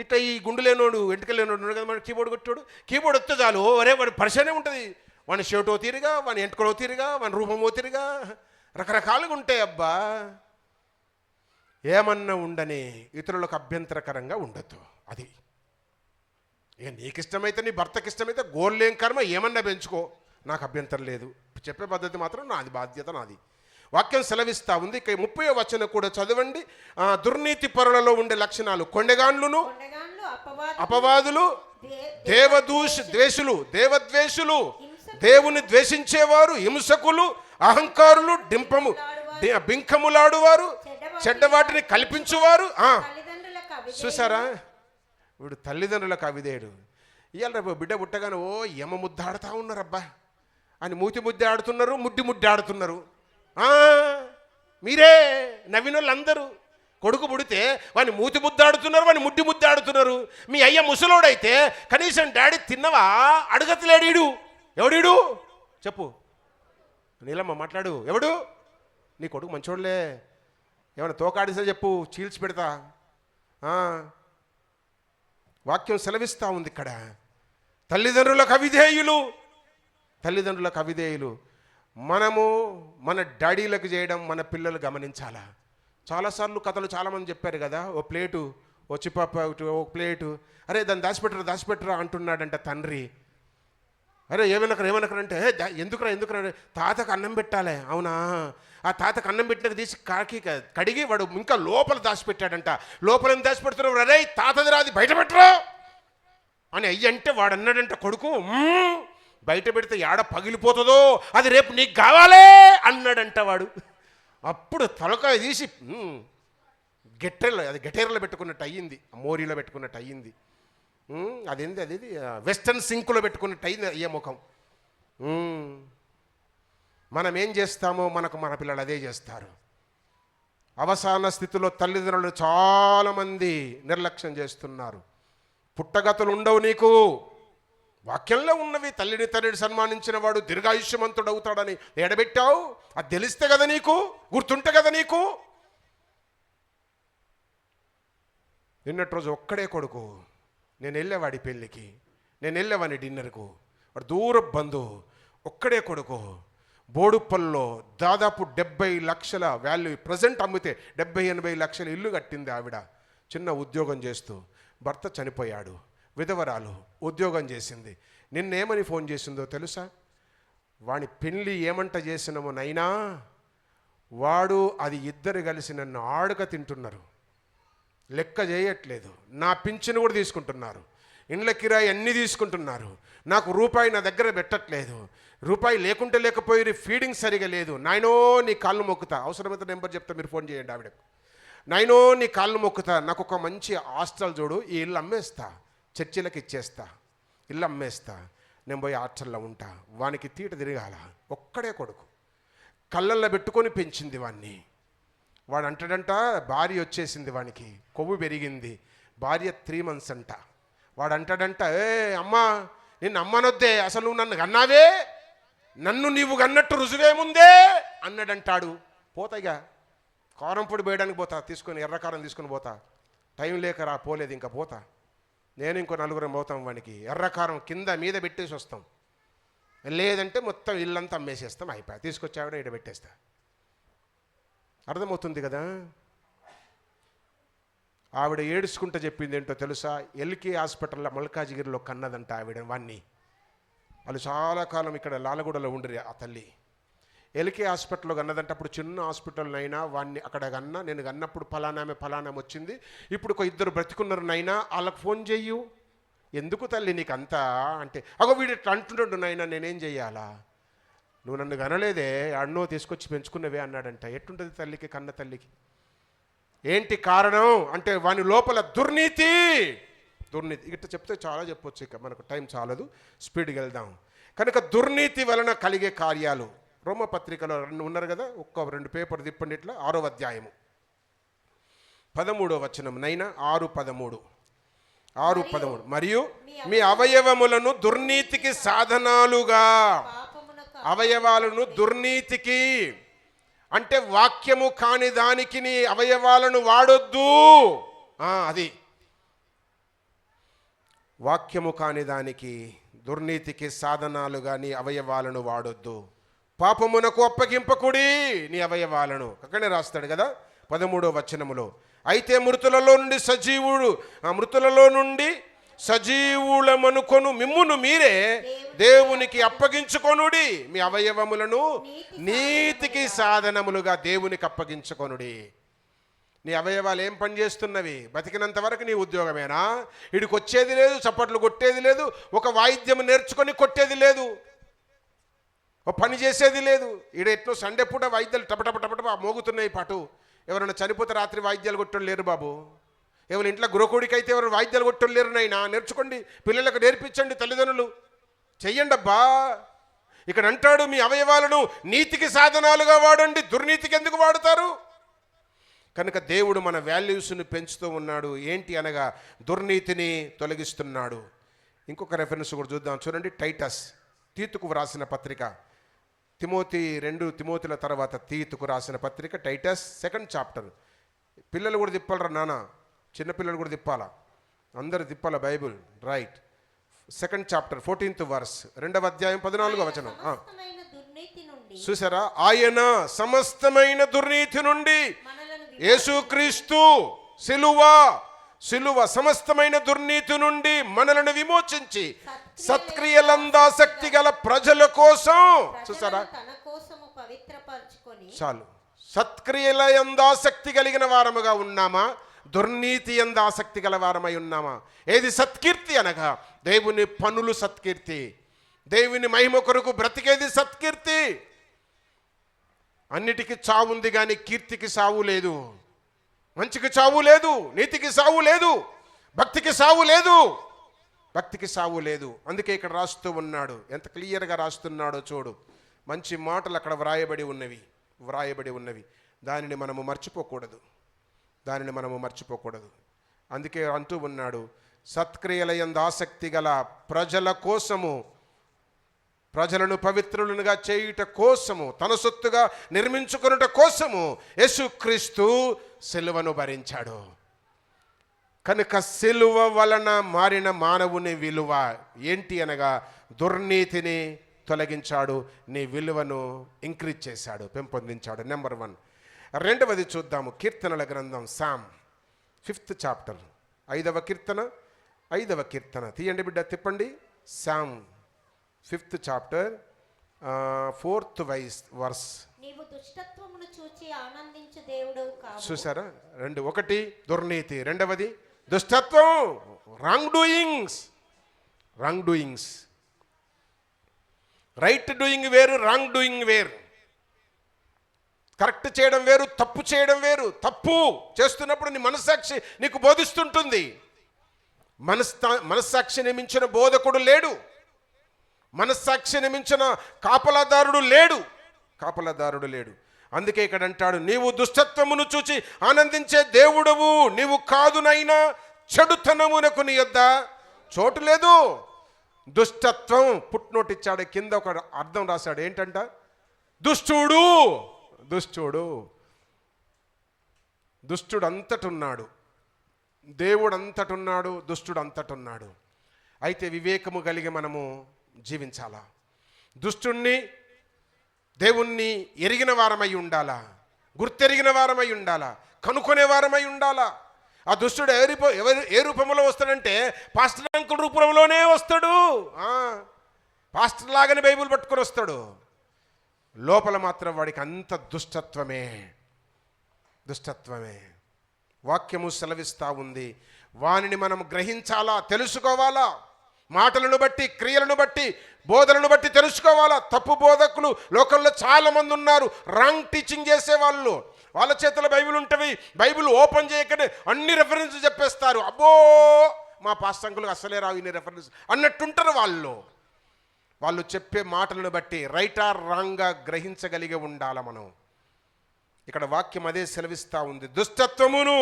ఇట్ట ఈ గుండు లేనోడు వెంటకలు లేనోడు ఉన్నాడు కదా, మన కీబోర్డ్ కొట్టాడు, కీబోర్డ్ వస్తే చాలు ఒరే వాడి పరిచయనే ఉంటుంది. వాని షర్ట్ ఓ తీరుగా, వాని ఎంటకలో తీరుగా, వాని రూపం ఓ తీరుగా, రకరకాలుగా ఉంటాయి. అబ్బా ఏమన్నా ఉండని ఇతరులకు అభ్యంతరకరంగా ఉండొద్దు. అది ఇక నీకు ఇష్టమైతే, నీ భర్తకి ఇష్టమైతే గోల్లేం కర్మ ఏమన్నా పెంచుకో, నాకు అభ్యంతరం లేదు. చెప్పే పద్ధతి మాత్రం నాది, బాధ్యత నాది. వాక్యం సెలవిస్తూ ఉంది. ఇక 30వ వచనం కూడా చదవండి. దుర్నీతి పరులలో ఉండే లక్షణాలు: కొండెగాండ్లును, అపవాదులు, దేవద్వేషులు, దేవుని ద్వేషించేవారు, హింసకులు, అహంకారులు, బింకములాడువారు, చెడ్డవాటిని కల్పించువారు. చూసారా, వీడు తల్లిదండ్రులకు అవిధేయుడు. ఇవాళ రేపు బిడ్డ పుట్టగానే ఓ యమ ముద్ద ఆడుతూ ఉన్నారబ్బా అని మూతి ముద్ద ఆడుతున్నారు, ముడ్డి ఆడుతున్నారు. మీరే నవ్విన వాళ్ళందరూ. కొడుకు పుడితే వాని మూతి ముద్దాడుతున్నారు, వాని ముడ్డి ముద్దాడుతున్నారు. మీ అయ్య ముసలోడైతే కనీసం డాడీ తిన్నవా అడగతలేడీడు. ఎవడీడు చెప్పు, నీలమ్మ మాట్లాడు. ఎవడు? నీ కొడుకు మంచోడులే, ఏమైనా తోకాడిసే చెప్పు, చీల్చి పెడతా. వాక్యం సెలవిస్తూ ఉంది ఇక్కడ. తల్లిదండ్రులకు అవిధేయులు. మనము మన డాడీలకు చేయడం మన పిల్లలు గమనించాలా. చాలాసార్లు కథలు చాలామంది చెప్పారు కదా, ఓ ప్లేటు, ఓ చిప్ప, ఓ ప్లేటు, అరే దాన్ని దాచిపెట్టరా అంటున్నాడంట తండ్రి. అరే ఏమనకరంటే ఎందుకురా తాతకు అన్నం పెట్టాలి. అవునా, ఆ తాతకు అన్నం పెట్టినాక తీసి కడిగి వాడు ఇంకా లోపల దాచిపెట్టాడంట. లోపల ఏం దాచిపెడుతున్నావు? అరే తాతది రాది బయట పెట్టరా అని అయ్యంటే వాడు అన్నాడంట, కొడుకు బయట పెడితే యాడ పగిలిపోతుందో అది రేపు నీకు కావాలే అన్నాడంట వాడు. అప్పుడు తలకాయ తీసి గెటేర్లో పెట్టుకున్నట్టు అయ్యింది, మోరీలో పెట్టుకున్నట్టు అయ్యింది. అది వెస్టర్న్ సింకులో పెట్టుకున్నట్టు అయింది అయ్యే ముఖం. మనం ఏం చేస్తామో మన పిల్లలు అదే చేస్తారు. అవసాన స్థితిలో తల్లిదండ్రులు చాలామంది నిర్లక్ష్యం చేస్తున్నారు. పుట్టగతులు ఉండవు నీకు, వాక్యంలో ఉన్నవి. తండ్రిని సన్మానించిన వాడు దీర్ఘాయుష్యమంతుడు అవుతాడని ఎడబెట్టావు. అది తెలిస్తే కదా నీకు, గుర్తుంటే కదా నీకు. నిన్నటి రోజు ఒక్కడే కొడుకు, నేను వెళ్ళేవాడి పెళ్ళికి, నేను వెళ్ళేవాడిని డిన్నర్కు. వాడు దూర బంధువు, ఒక్కడే కొడుకు. బోడుప్పల్లో దాదాపు 70 లక్షల వాల్యూ, ప్రజెంట్ అమ్మితే 70-80 లక్షల ఇల్లు కట్టింది ఆవిడ. చిన్న ఉద్యోగం చేస్తూ భర్త చనిపోయాడు. విధవరాలు, ఉద్యోగం చేసింది. నిన్నేమని ఫోన్ చేసిందో తెలుసా? వాని పెళ్ళి ఏమంట చేసినామో నైనా, వాడు అది ఇద్దరు కలిసి నన్ను ఆడుక తింటున్నారు, లెక్క చేయట్లేదు. నా పింఛను కూడా తీసుకుంటున్నారు, ఇండ్ల కిరాయి అన్నీ తీసుకుంటున్నారు. నాకు రూపాయి నా దగ్గర పెట్టట్లేదు. రూపాయి లేకుంటే లేకపోయి ఫీడింగ్ సరిగా లేదు. నాయనో నీ కాళ్ళు మొక్కుతా, అవసరమైతే నెంబర్ చెప్తా, మీరు ఫోన్ చేయండి ఆవిడకు. నాయనో నీ కాళ్ళు మొక్కుతా, నాకు ఒక మంచి హాస్టల్ చూడు, ఈ ఇల్లు అమ్మేస్తా, చర్చిలకు ఇచ్చేస్తా, ఇల్లు అమ్మేస్తా, నేను పోయి హాస్టల్లో ఉంటా. వానికి తీట తిరగాల. ఒక్కడే కొడుకు, కళ్ళల్లో పెట్టుకొని పెంచింది వాణ్ణి. వాడు అంటాడంట, భార్య వచ్చేసింది వానికి, కొవ్వు పెరిగింది, భార్య 3 months అంట. వాడు అంటాడంట, అమ్మా నిన్ను అమ్మనొద్దే, అసలు నువ్వు నన్ను కన్నావే, నన్ను నీవు కన్నట్టు రుజువేముందే అన్నాడంటాడు. పోతాయిగా కారం పొడి వేయడానికి పోతా, తీసుకొని ఎర్రకారం తీసుకొని పోతా, టైం లేకరా పోలేదు, ఇంకా పోతా. నేను ఇంకో 4 పోతాం వానికి, ఎర్రకారం కింద మీద పెట్టేసి వస్తాం. లేదంటే మొత్తం ఇల్లంతా అమ్మేసేస్తాం, అయిపోయా, తీసుకొచ్చావిడ ఇక్కడ పెట్టేస్తా. అర్థమవుతుంది కదా. ఆవిడ ఏడుచుకుంటూ చెప్పింది ఏంటో తెలుసా? ఎల్కే హాస్పిటల్లో మల్కాజిగిరిలో కన్నదంట ఆవిడ వాణ్ణి. వాళ్ళు చాలా కాలం ఇక్కడ లాలగూడలో ఉండరు ఆ తల్లి. ఎల్కే హాస్పిటల్లో కన్నదంట. అప్పుడు చిన్న హాస్పిటల్ అయినా వాడిని అక్కడ కన్నా, నేను కన్నప్పుడు ఫలానా వచ్చింది, ఇప్పుడు ఒక 2 బ్రతికున్నారు నైనా, వాళ్ళకి ఫోన్ చెయ్యు. ఎందుకు తల్లి నీకు అంతా అంటే, అగో వీడు ఇట్లా అంటుంటాడు నైనా, నేనేం చెయ్యాలా? నువ్వు నన్ను కనలేదే, అన్నో తీసుకొచ్చి పెంచుకున్నవే అన్నాడంట. ఎట్టుంటుంది తల్లికి, కన్న తల్లికి? ఏంటి కారణం అంటే వాని లోపల దుర్నీతి. ఇట్లా చెప్తే చాలా చెప్పొచ్చు, ఇక మనకు టైం చాలదు, స్పీడ్గా వెళ్దాం. కనుక దుర్నీతి వలన కలిగే కార్యాలు రోమపత్రికలో ఉన్నారు కదా, ఒక్క 2 పేపర్ తిప్పండి ఇట్లా. 6వ అధ్యాయము 13వ వచనం, నైనా 6:13. మరియు మీ అవయవములను దుర్నీతికి సాధనాలుగా, అవయవాలను దుర్నీతికి అంటే వాక్యము కాని దానికి నీ అవయవాలను వాడొద్దు. అది వాక్యము కాని దానికి, దుర్నీతికి సాధనాలుగా నీ అవయవాలను వాడొద్దు. పాపమునకు అప్పగింపకుడి నీ అవయవాలను. అక్కడనే రాస్తాడు కదా 13వ వచనములో. అయితే మృతులలో నుండి సజీవులమనుకొను మిమ్మును మీరే దేవునికి అప్పగించుకొనుడి. మీ అవయవములను నీతికి సాధనములుగా దేవునికి అప్పగించుకొనుడి. నీ అవయవాలు ఏం పని చేస్తున్నవి? బతికినంత వరకు నీ ఉద్యోగమేనా? ఇడికి వచ్చేది లేదు, చప్పట్లు కొట్టేది లేదు, ఒక వాయిద్యం నేర్చుకొని కొట్టేది లేదు, ఒక పని చేసేది లేదు. ఈడ ఎట్లో సండే పూట వాయిద్యాలు టపటప మోగుతున్నాయి పాటు. ఎవరైనా చనిపోతే రాత్రి వాయిద్యాలు కొట్టడం లేరు బాబు. ఎవరి ఇంట్లో గృహకుడికి అయితే ఎవరు వాయిద్యాలు కొట్టడం లేరు. నైనా నేర్చుకోండి, పిల్లలకు నేర్పించండి, తల్లిదండ్రులు చెయ్యండి అబ్బా. ఇక్కడ అంటాడు మీ అవయవాలను నీతికి సాధనాలుగా వాడండి. దుర్నీతికి ఎందుకు వాడుతారు? కనుక దేవుడు మన వాల్యూస్ని పెంచుతూ ఉన్నాడు. ఏంటి అనగా దుర్నీతిని తొలగిస్తున్నాడు. ఇంకొక రెఫరెన్స్ కూడా చూద్దాం చూడండి. టైటస్, తీతుకు వ్రాసిన పత్రిక, 2 తిమోతిల తర్వాత తీతుకు రాసిన పత్రిక, టైటస్ 2nd చాప్టర్. పిల్లలు కూడా తిప్పాలరా నాన్న, చిన్నపిల్లలు కూడా తిప్పాలా, అందరు తిప్పాల Bible. Right, 2nd chapter 14th verse, 2వ అధ్యాయం 14వ వచనం. చూసారా? ఆయన సమస్తమైన దుర్నీతి నుండి, యేసుక్రీస్తు సిలువ సమస్తమైన దుర్నీతి నుండి మనలను విమోచించి సత్క్రియలందాసక్తి గల ప్రజల కోసం, చూసారా? చాలు. సత్క్రియల యందాసక్తి కలిగిన వారముగా ఉన్నామా? దుర్నీతి యందు ఆసక్తి గల వారమై ఉన్నామా? ఏది సత్కీర్తి అనగా దేవుని పనులు సత్కీర్తి, దేవుని మహిమ కొరకు బ్రతికేది సత్కీర్తి. అన్నిటికీ చావు ఉంది కానీ కీర్తికి సావు లేదు, మంచికి చావు లేదు, నీతికి సావు లేదు, భక్తికి సావు లేదు. అందుకే ఇక్కడ రాస్తూ ఉన్నాడు. ఎంత క్లియర్గా రాస్తున్నాడో చూడు. మంచి మాటలు అక్కడ వ్రాయబడి ఉన్నవి. దానిని మనము మర్చిపోకూడదు. అందుకే అంటూ ఉన్నాడు, సత్క్రియల యందు ఆసక్తి గల ప్రజల కోసము, ప్రజలను పవిత్రులుగా చేయుట కోసము, తన సొత్తుగా నిర్మించుకొనుట కోసము యేసుక్రీస్తు సిలువను భరించాడు. కనుక సిలువ వలన మారిన మానవుని విలువ ఏంటి అనగా దుర్నీతిని తొలగించాడు, నీ విలువను ఇంక్రీజ్ చేశాడు, పెంపొందించాడు. నెంబర్ 1. రెండవది చూద్దాము. కీర్తనల గ్రంథం, సామ్ 5th చాప్టర్, 5వ కీర్తన తీయండి బిడ్డ, తిప్పండి. Psalm 5th chapter 4th verse. నీవు దుష్టత్వమును చూచి ఆనందించు దేవుడవు కావు. చూసారా? 1 దుర్నీతి, 2వది దుష్టత్వం, రాంగ్ డూయింగ్స్. రైట్ డూయింగ్ వేరు, రాంగ్ డూయింగ్ వేరు. కరెక్ట్ చేయడం వేరు, తప్పు చేయడం వేరు. తప్పు చేస్తున్నప్పుడు నీ మనస్సాక్షి నీకు బోధిస్తుంటుంది. మనస్సాక్షిని మించిన బోధకుడు లేడు, మనస్సాక్షిని మించిన కాపలాదారుడు లేడు. అందుకే ఇక్కడ అంటాడు, నీవు దుష్టత్వమును చూచి ఆనందించే దేవుడవు నీవు కాదునైనా చెడుతనమునకు నీ యొద్ద చోటు లేదు. దుష్టత్వం పుట్నోట్ ఇచ్చాడు, కింద ఒక అర్థం రాశాడు. ఏంటంట? దుష్టుడు అంతటున్నాడు, దేవుడు అంతటున్నాడు, దుష్టుడు అంతటున్నాడు. అయితే వివేకము కలిగి మనము జీవించాలా. దుష్టుణ్ణి దేవుణ్ణి ఎరిగిన వారమై ఉండాలా, గుర్తెరిగిన వారమై ఉండాలా, కనుక్కునే వారమై ఉండాలా. ఆ దుష్టుడు ఏ రూపంలో వస్తాడంటే పాస్టర్ అంకుల్ రూపంలోనే వస్తాడు. పాస్టర్ లాగానే బైబిల్ పట్టుకొని వస్తాడు. లోపల మాత్రం వాడికి అంత దుష్టత్వమే. వాక్యము సెలవిస్తూ ఉంది. వానిని మనం గ్రహించాలా, తెలుసుకోవాలా. మాటలను బట్టి, క్రియలను బట్టి, బోధనను బట్టి తెలుసుకోవాలా. తప్పు బోధకులు లోకంలో చాలామంది ఉన్నారు. రాంగ్ టీచింగ్ చేసేవాళ్ళు. వాళ్ళ చేతిలో బైబిల్ ఉంటుంది, బైబిల్ ఓపెన్ చేయకనే అన్ని రెఫరెన్స్ చెప్పేస్తారు. అబ్బో మా పాస్టర్ అంకుల్కి అసలే రావు ఇన్ని రెఫరెన్స్ అన్నట్టుంటారు వాళ్ళు చెప్పే మాటలను బట్టి రైట్ ఆర్ రాంగ్గా గ్రహించగలిగి ఉండాలి మనం. ఇక్కడ వాక్యం అదే సెలవిస్తూ ఉంది. దుష్టత్వమును,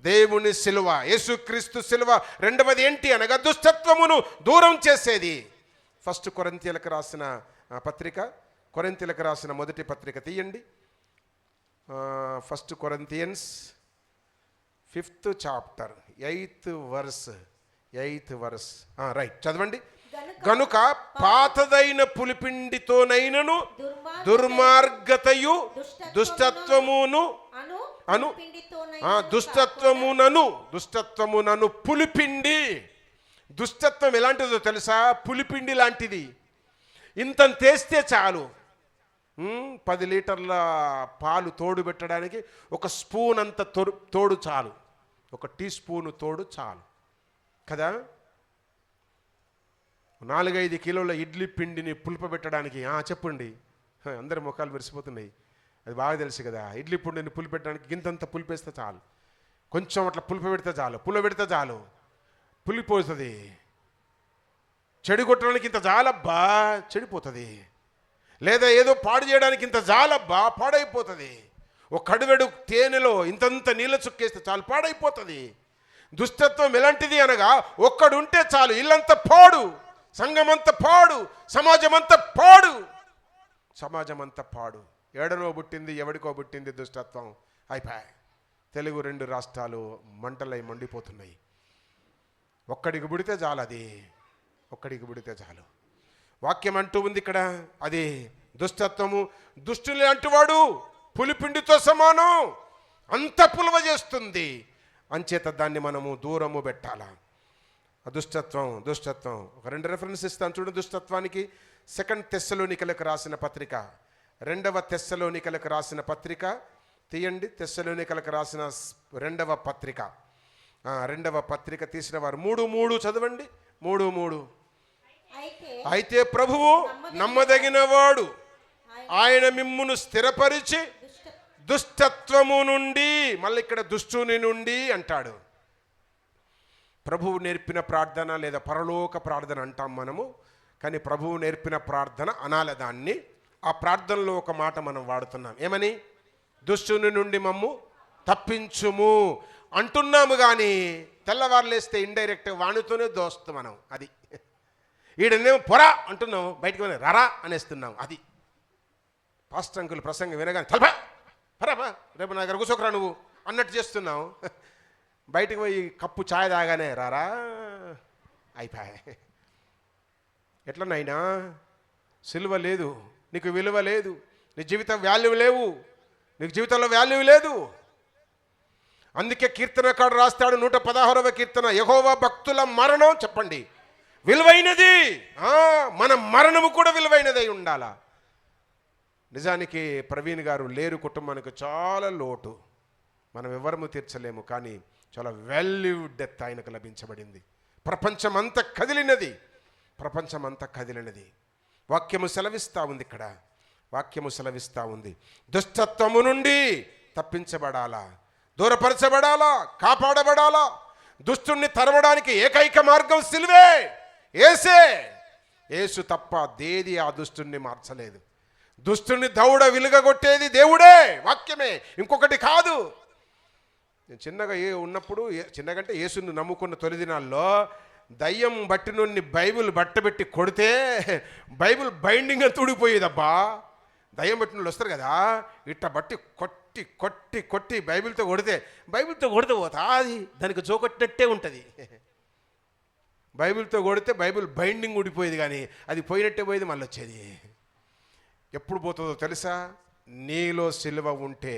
దేవుని సిలువ, యేసుక్రీస్తు సిలువ. రెండవది ఏంటి అనగా దుష్టత్వమును దూరం చేసేది. 1 కొరింథీయులకు రాసిన పత్రిక, కొరింథీయులకు రాసిన మొదటి పత్రిక తీయండి. 1 Corinthians 5th chapter 8th verse. 8th verse, right, చదవండి. గనుక గనుక పాతదైన పులిపిండితోనైనను దుర్మార్గతయు, దుర్మార్గతయు దుష్టత్వమును అను అను పిండితోనైనను దుష్టత్వమునను పులిపిండి. దుష్టత్వం ఎలాంటిదో తెలుసా? పులిపిండి లాంటిది. ఇంత తెస్తే చాలు. 10 లీటర్ల పాలు తోడు పెట్టడానికి ఒక స్పూన్ అంత తోడు చాలు, ఒక టీ స్పూను తోడు చాలు కదా. 4-5 కిలోల ఇడ్లీ పిండిని పులిపబెట్టడానికి చెప్పండి. అందరి ముఖాలు మెరిసిపోతున్నాయి. అది బాగా తెలుసు కదా. ఇడ్లీ పిండిని పులిపెట్టడానికి గింతంత పులిపేస్తే చాలు, కొంచెం అట్లా పులిపెడితే చాలు, పులబెడితే చాలు, పులిపోతుంది. చెడిగొట్టడానికి ఇంత జాలబ్బా, చెడిపోతుంది. లేదా ఏదో పాడు చేయడానికి ఇంత జాలబ్బా, పాడైపోతుంది. ఒక కడువెడు తేనెలో ఇంతంత నీళ్ళ చుక్కేస్తే చాలు, పాడైపోతుంది. దుష్టత్వం ఎలాంటిది అనగా, ఒక్కడుంటే చాలు, ఇల్లంతా పాడు, సంఘమంతా పాడు, సమాజమంతా పాడు, సమాజమంతా పాడు. ఏడనో పుట్టింది, ఎవడికో పుట్టింది దుష్టత్వం. అయిపోయి తెలుగు 2 రాష్ట్రాలు మంటలై మండిపోతున్నాయి. ఒక్కడికి పుడితే చాలు, అది ఒక్కడికి పుడితే చాలు. వాక్యం అంటూ ఉంది ఇక్కడ, అది దుష్టత్వము. దుష్టుని అంటువాడు పులిపిండితో సమానం, అంత పులవ చేస్తుంది. అంచేత దాన్ని మనము దూరము పెట్టాలా. దుష్టత్వం. ఒక 2 రెఫరెన్స్ ఇస్తాను చూడండి దుష్టత్వానికి. 2 తెస్సలోనికలకు రాసిన పత్రిక, 2వ తెస్సలోనికలకు రాసిన పత్రిక తీయండి. తెస్సలోనికలకు రాసిన 2వ పత్రిక, 2వ పత్రిక తీసిన వారు 3:3 చదవండి. 3:3. అయితే ప్రభువు నమ్మదగిన వాడు, ఆయన మిమ్మును స్థిరపరిచి దుష్టత్వము నుండి, మళ్ళీ ఇక్కడ దుష్టుని నుండి అంటాడు. ప్రభువు నేర్పిన ప్రార్థన లేదా పరలోక ప్రార్థన అంటాం మనము, కానీ ప్రభువు నేర్పిన ప్రార్థన అనాల దాన్ని. ఆ ప్రార్థనలో ఒక మాట మనం వాడుతున్నాం, ఏమని? దుష్టుని నుండి మమ్ము తప్పించుము అంటున్నాము. కానీ తెల్లవారు లేస్తే ఇండైరెక్ట్ వాణితోనే దోస్తాం మనం. అది ఈడనేమో పొరా అంటున్నాం, బయటికి రరా అనేస్తున్నాం. అది పాస్టర్ అంకుల్ ప్రసంగం వినగానే తలపా పరాపా, రేపు నా దగ్గర కూర్చోకరా నువ్వు అన్నట్టు చేస్తున్నాం. బయటకు పోయి కప్పు ఛాయ్ తాగానే రారా, అయిపోయాయి. ఎట్లనైనా సిలువ లేదు, నీకు విలువ లేదు, నీ జీవితం వాల్యూ లేవు, నీకు జీవితంలో వాల్యూ లేదు. అందుకే కీర్తనకాడు రాస్తాడు 116వ కీర్తన, యెహోవా భక్తుల మరణం చెప్పండి విలువైనది. మన మరణము కూడా విలువైనదై ఉండాలా. నిజానికి ప్రవీణ్ గారు లేరు, కుటుంబానికి చాలా లోటు, మనం ఎవరము తీర్చలేము. కానీ చాలా వాల్యూ డెత్ ఆయనకు లభించబడింది. ప్రపంచమంతా కదిలినది, ప్రపంచమంతా కదిలినది. వాక్యము సెలవిస్తూ ఉంది ఇక్కడ, వాక్యము సెలవిస్తూ ఉంది. దుష్టత్వము నుండి తప్పించబడాలా, దూరపరచబడాలా, కాపాడబడాలా. దుష్టుణ్ణి తరమడానికి ఏకైక మార్గం సిలువే, యేసే. యేసు తప్ప దేది ఆ దుష్టుణ్ణి మార్చలేదు. దుష్టుణ్ణి దౌడ విలుగగొట్టేది దేవుడే, వాక్యమే, ఇంకొకటి కాదు. నేను చిన్నగా ఉన్నప్పుడు, చిన్నగంటే యేసుని నమ్ముకున్న తొలి దినాల్లో దయ్యం బట్టినోన్ని బైబిల్ బట్టబెట్టి కొడితే బైబిల్ బైండింగ్ అని తుడిపోయేదబ్బా. దయ్యం బట్టిన వాళ్ళు వస్తారు కదా, ఇట్ట బట్టి కొట్టి కొట్టి కొట్టి బైబిల్తో కొడితే పోతా, అది దానికి జోకొట్టినట్టే ఉంటుంది. బైబిల్తో కొడితే బైబిల్ బైండింగ్ ఊడిపోయేది, కానీ అది పోయినట్టే పోయేది, మళ్ళీ వచ్చేది. ఎప్పుడు పోతుందో తెలుసా? నీలో సిలువ ఉంటే,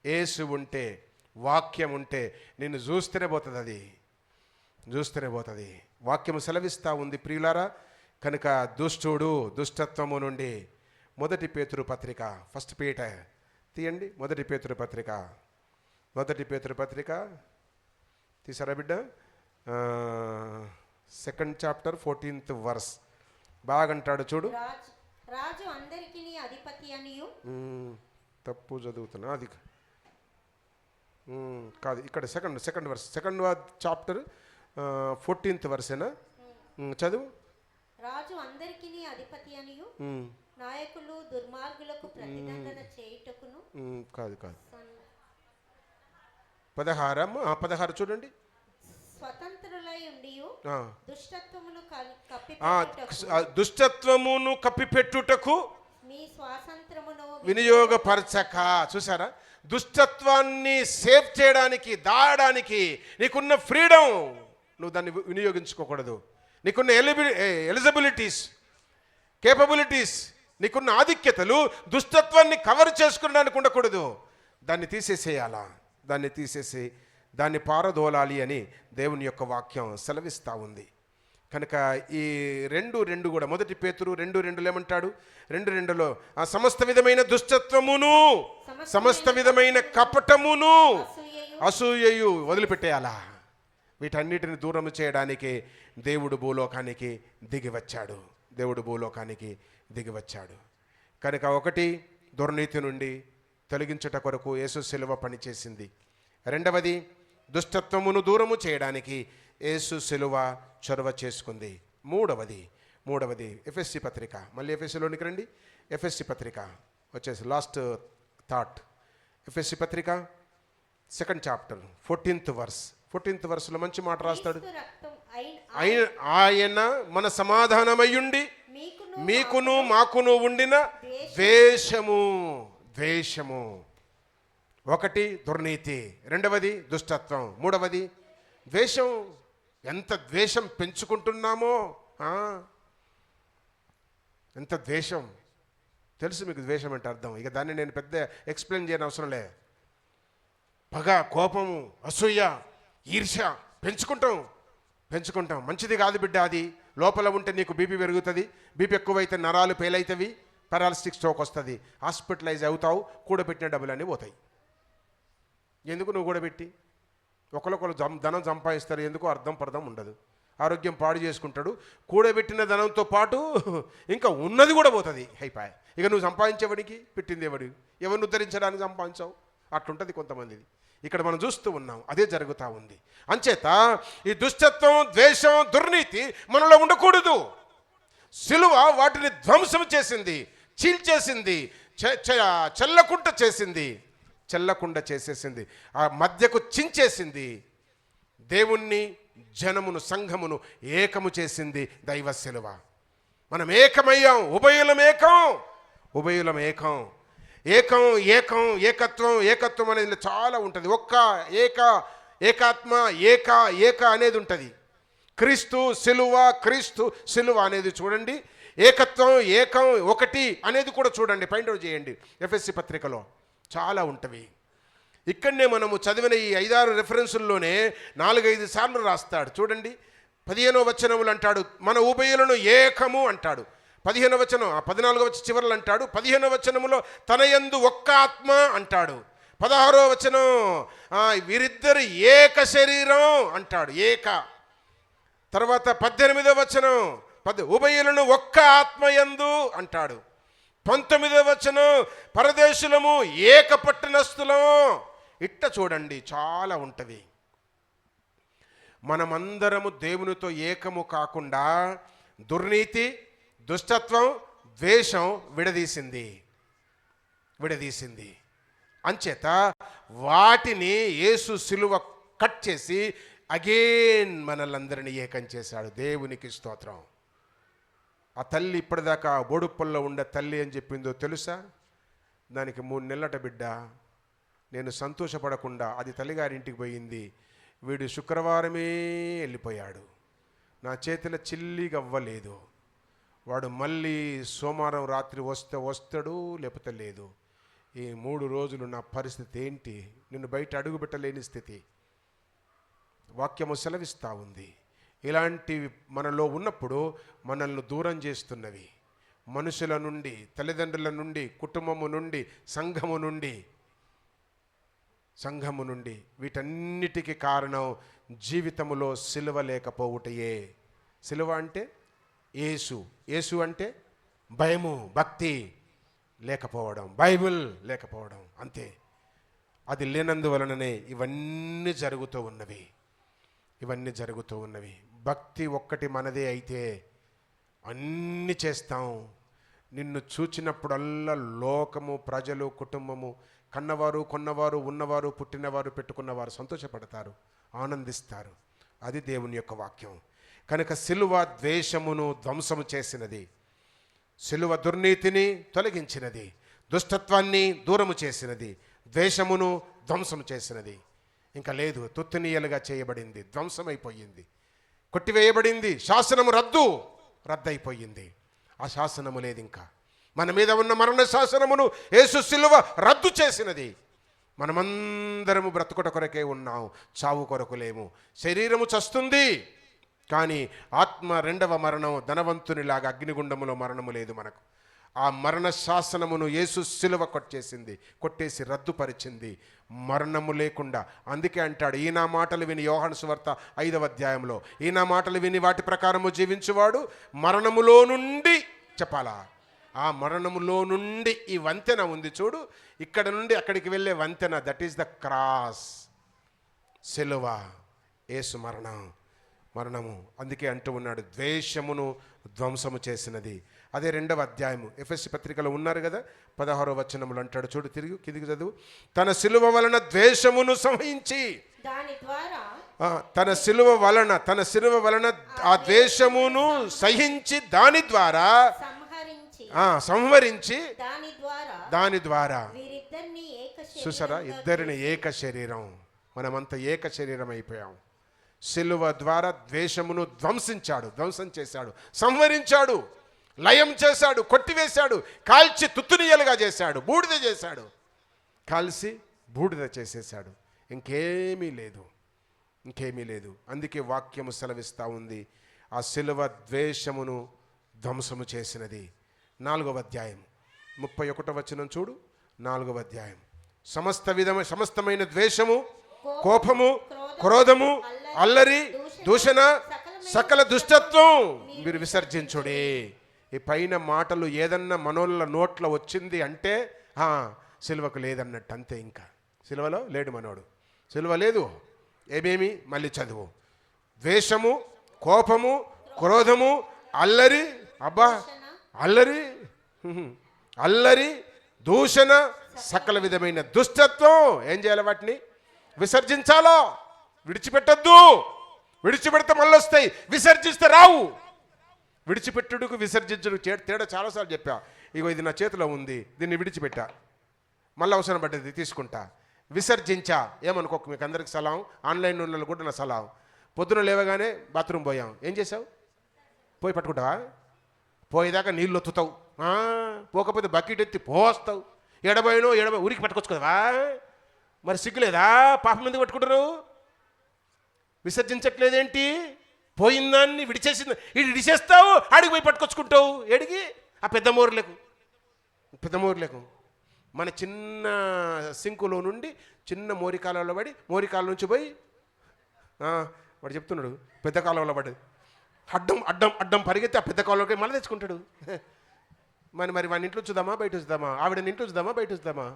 యేసు ఉంటే, వాక్యం ఉంటే నిన్ను చూస్తేనే పోతుంది, అది చూస్తేనే పోతుంది. వాక్యము సెలవిస్తూ ఉంది ప్రియులారా. కనుక దుష్టుడు దుష్టత్వము నుండి 1 పేతురు పత్రిక, 1 పీటర్ తీయండి. 1 పేతురు పత్రిక, 1 పేతురు పత్రిక తీసారా బిడ్డ? 2nd చాప్టర్ 14th వర్స్ బాగంటాడు చూడు. రాజు అందరికీ అధిపతి అనియు. తప్పు చదువుతున్నా, అది కాదు, ఇక్కడ second verse, 2nd chapter 14th వర్సేనా? చదువు. రాజు అందరికీ అధిపతి అనియు, నాయకులు దుర్మార్గులకు ప్రతిదండన చేయుటకును. కాదు 16 చూడండి. స్వతంత్రులై ఉండియు దుష్టత్వమును కప్పిపెట్టుటకు మీ స్వాతంత్రమును వినియోగపరచక. చూసారా? దుష్టత్వాన్ని సేవ్ చేయడానికి, దాయడానికి నీకున్న ఫ్రీడమ్ నువ్వు దాన్ని వినియోగించుకోకూడదు. నీకున్న ఎలిజిబిలిటీస్, కేపబిలిటీస్, నీకున్న ఆధిక్యతలు దుష్టత్వాన్ని కవర్ చేసుకోవడానికి ఉండకూడదు. దాన్ని తీసేసేయాలా, దాన్ని తీసేసి దాన్ని పారదోలాలి అని దేవుని యొక్క వాక్యం సెలవిస్తూ ఉంది. కనుక ఈ రెండు కూడా 1 పేతురు 2:2 ఏమంటాడు? 2:2లో ఆ సమస్త విధమైన దుష్టత్వమును, సమస్త విధమైన కపటమును, అసూయయు వదిలిపెట్టేయాలా. వీటన్నిటిని దూరం చేయడానికి దేవుడు భూలోకానికి దిగివచ్చాడు. దేవుడు భూలోకానికి దిగివచ్చాడు. కనుక 1 దుర్నీతి నుండి తొలగించుట కొరకు యేసు శిలువ పనిచేసింది. 2వది దుష్టత్వమును దూరము చేయడానికి యేసు శిలువ చొరవ చేసుకుంది. మూడవది ఎఫెస్సి పత్రిక, మళ్ళీ ఎఫెస్సిలోనికి రండి. ఎఫెస్సి పత్రిక వచ్చేసి లాస్ట్ థాట్. ఎఫెస్సి పత్రిక 2nd చాప్టర్ 14th వర్స్లో మంచి మాట రాస్తాడు. ఆయన మన సమాధానమయ్యుండి మీకును మాకును ఉండిన ద్వేషము. 1 దుర్నీతి, 2వది దుష్టత్వం, 3వది ద్వేషం. ఎంత ద్వేషం పెంచుకుంటున్నామో, ఎంత ద్వేషం. తెలుసు మీకు ద్వేషం అంటే అర్థం. ఇక దాన్ని నేను పెద్ద ఎక్స్ప్లెయిన్ చేయని అవసరం లే. పగ, కోపము, అసూయ, ఈర్ష్య పెంచుకుంటాం. మంచిది కాదు బిడ్డ. అది లోపల ఉంటే నీకు బీపీ పెరుగుతుంది. బీపీ ఎక్కువైతే నరాలు పేలవుతాయి, పారాలిస్టిక్ స్ట్రోక్ వస్తుంది, హాస్పిటలైజ్ అవుతావు, కూడబెట్టిన డబ్బులన్నీ పోతాయి. ఎందుకు నువ్వు కూడబెట్టి? ఒకరికొకరు ధనం సంపాదిస్తారు, ఎందుకు అర్థం ఉండదు. ఆరోగ్యం పాడు చేసుకుంటాడు. కూడబెట్టిన ధనంతో పాటు ఇంకా ఉన్నది కూడా పోతుంది. అయిపోయి ఇక నువ్వు సంపాదించేవాడికి పెట్టింది ఎవరిని ఉద్ధరించడానికి సంపాదించావు? అట్లుంటుంది కొంతమందిది. ఇక్కడ మనం చూస్తూ ఉన్నాం, అదే జరుగుతూ ఉంది. అంచేత ఈ దుష్టత్వం, ద్వేషం, దుర్నీతి మనలో ఉండకూడదు. సిలువ వాటిని ధ్వంసం చేసింది, చీల్చేసింది, చెల్లకుండా చేసేసింది, ఆ మధ్యకు చించేసింది. దేవుణ్ణి, జనమును, సంఘమును ఏకము చేసింది దైవ సిలువ. మనం ఏకమయ్యాం, ఉభయులం ఏకం. ఏకత్వం అనేది చాలా ఉంటుంది. ఏకాత్మ, ఏక అనేది ఉంటుంది. క్రీస్తు సిలువ అనేది చూడండి. ఏకత్వం, ఒకటి అనేది కూడా చూడండి. ఫైండ్ అవుట్ చేయండి. ఎఫెస్సి పత్రికలో చాలా ఉంటవి. ఇక్కడనే మనము చదివిన ఈ 5-6 రెఫరెన్సుల్లోనే 4-5 సార్లు రాస్తాడు. చూడండి. 15వ వచనములు అంటాడు మన ఉభయులను ఏకము అంటాడు. 15వ వచనం 14వ వచనం చివరలు అంటాడు. 15వ వచనములో తన యందు ఒక్క ఆత్మ అంటాడు. 16వ వచనం వీరిద్దరు ఏక శరీరం అంటాడు. తర్వాత 18వ వచనం ఉభయులను ఒక్క ఆత్మయందు అంటాడు. 19వ వచనం పరదేశులము ఏక పట్టణస్థులము. ఇట్ట చూడండి, చాలా ఉంటుంది. మనమందరము దేవునితో ఏకము కాకుండా దుర్నీతి, దుష్టత్వం, ద్వేషం విడదీసింది. అంచేత వాటిని యేసు సిలువ కట్ చేసి అగైన్ మనల్ని ఏకం చేశాడు. దేవునికి స్తోత్రం. ఆ తల్లి ఇప్పటిదాకా బోడుప్పల్లో ఉండే తల్లి అని చెప్పిందో తెలుసా? దానికి 3 నెలలట బిడ్డ. నేను సంతోషపడకుండా అది తల్లిగారింటికి పోయింది. వీడు శుక్రవారమే వెళ్ళిపోయాడు, నా చేతిలో చిల్లిగవ్వలేదు. వాడు మళ్ళీ సోమవారం రాత్రి వస్తాడు, లేకపోతే లేదు. ఈ 3 రోజులు నా పరిస్థితి ఏంటి? నిన్ను బయట అడుగుపెట్టలేని స్థితి. వాక్యము సెలవిస్తూ ఉంది. ఇలాంటివి మనలో ఉన్నప్పుడు మనల్ని దూరం చేస్తున్నవి, మనుషుల నుండి, తల్లిదండ్రుల నుండి, కుటుంబము నుండి, సంఘము నుండి వీటన్నిటికీ కారణం జీవితములో సిలువ లేకపోవుటయే. సిలువ అంటే యేసు అంటే భయము, భక్తి లేకపోవడం, బైబిల్ లేకపోవడం, అంతే. అది లేనందువలననే ఇవన్నీ జరుగుతూ ఉన్నవి. భక్తి ఒక్కటి మనదే అయితే అన్నీ చేస్తాం. నిన్ను చూచినప్పుడల్లా లోకము, ప్రజలు, కుటుంబము, కన్నవారు, కొన్నవారు, ఉన్నవారు, పుట్టినవారు, పెట్టుకున్నవారు సంతోషపడతారు, ఆనందిస్తారు. అది దేవుని యొక్క వాక్యం. కనుక సిలువ ద్వేషమును ధ్వంసము చేసినది, సిలువ దుర్నీతిని తొలగించినది, దుష్టత్వాన్ని దూరము చేసినది, ద్వేషమును ధ్వంసము చేసినది. ఇంకా లేదు, తుత్తునీయలుగా చేయబడింది, ధ్వంసమైపోయింది. కొట్టివేయబడింది. శాసనము రద్దయిపోయింది. ఆ శాసనము లేదు ఇంకా. మన మీద ఉన్న మరణ శాసనమును యేసు శిలువ రద్దు చేసినది. మనమందరము బ్రతుకుట కొరకే ఉన్నాం, చావు కొరకు లేము. శరీరము చస్తుంది, కానీ ఆత్మ రెండవ మరణం ధనవంతునిలాగా అగ్నిగుండములో మరణము లేదు మనకు. ఆ మరణ శాసనమును యేసు శిలువ కొట్టేసి రద్దుపరిచింది, మరణము లేకుండా. అందుకే అంటాడు, ఈ నా మాటలు విని, యోహాను సువార్త 5వ అధ్యాయంలో, ఈ నా మాటలు విని వాటి ప్రకారము జీవించువాడు మరణములో నుండి, చెప్పాలా, ఆ మరణములో నుండి, ఈ వంతెన ఉంది చూడు, ఇక్కడ నుండి అక్కడికి వెళ్ళే వంతెన, దట్ ఈస్ ద క్రాస్, శిలువ, యేసు మరణము. అందుకే అంటూ ఉన్నాడు, ద్వేషమును ధ్వంసము చేసినది. అదే 2వ అధ్యాయము ఎఫెసీ పత్రికలో ఉన్నారు కదా, 16వ వచనములు అంటాడు చూడు, కిందికి చదువు. తన శిలువ వలన ద్వేషమును సంహరించి, దాని ద్వారా తన శిలువ వలన ఆ ద్వేషమును సహించి దాని ద్వారా సంహరించి దాని ద్వారా చూసారా, ఇద్దరిని ఏక శరీరం. మనమంతా ఏక శరీరం అయిపోయాం. శిలువ ద్వారా ద్వేషమును ధ్వంసం చేశాడు, సంహరించాడు, లయం చేశాడు, కొట్టివేశాడు, కాల్చి తుత్తునియలుగా చేశాడు, బూడిద చేశాడు, కాల్చి బూడిద చేసేశాడు. ఇంకేమీ లేదు. అందుకే వాక్యము సెలవిస్తూ ఉంది, ఆ శిలువ ద్వేషమును ధ్వంసము చేసినది. 4వ అధ్యాయం 31వ వచనం చూడు. 4వ అధ్యాయం, సమస్తమైన ద్వేషము, కోపము, క్రోధము, అల్లరి, దూషణ, సకల దుష్టత్వం మీరు విసర్జించుడే. ఈ పైన మాటలు ఏదన్నా మనోళ్ళ నోట్లో వచ్చింది అంటే సిలువకు లేదన్నట్టు, అంతే. ఇంకా సిలువలో లేడు మనోడు, సిలువ లేదు. ఏమేమి మళ్ళీ చదువు. ద్వేషము, కోపము, క్రోధము, అల్లరి, అల్లరి, దూషణ, సకల విధమైన దుష్టత్వం. ఏం చేయాలి? వాటిని విసర్జించాలో. విడిచిపెట్టద్దు. విడిచిపెడితే మళ్ళీ వస్తాయి, విసర్జిస్తే రావు. విడిచిపెట్టుడుకు విసర్జించుడు తేడా చాలాసార్లు చెప్పా. ఇగో ఇది నా చేతిలో ఉంది, దీన్ని విడిచిపెట్టా, మళ్ళీ అవసరం పడ్డది తీసుకుంటా. విసర్జించా ఏమనుకోక, మీకు అందరికి సలాం, ఆన్లైన్ ఉన్న కూడా నా సలాం. పొద్దున లేవగానే బాత్రూమ్ పోయాం, ఏం చేసావు? పోయి పట్టుకుంటావా? పోయేదాకా నీళ్ళు ఒత్తుతావు, పోకపోతే బకెట్ ఎత్తి పోస్తావు. ఎడబోయినో ఉరికి పట్టుకోవచ్చు కదవా, మరి సిగ్గులేదా? పాపం ఎందుకు పట్టుకుంటారు? విసర్జించట్లేదేంటి? పోయిందాన్ని విడిచేస్తావు, ఆడికి పోయి పట్టుకొచ్చుకుంటావు. ఏడికి? ఆ పెద్ద మోరులకు మన చిన్న సింకులో నుండి చిన్న మోరి కాలంలో పడి, మోరి కాలం నుంచి పోయి వాడు చెప్తున్నాడు పెద్ద కాలంలో పడి అడ్డం పరిగెత్తి ఆ పెద్ద కాలంలోకి మళ్ళీ తెచ్చుకుంటాడు. మరి వాడిని ఇంట్లో చూద్దామా బయట చూద్దామా, ఆవిడని ఇంట్లో చూద్దామా బయట చూద్దామా?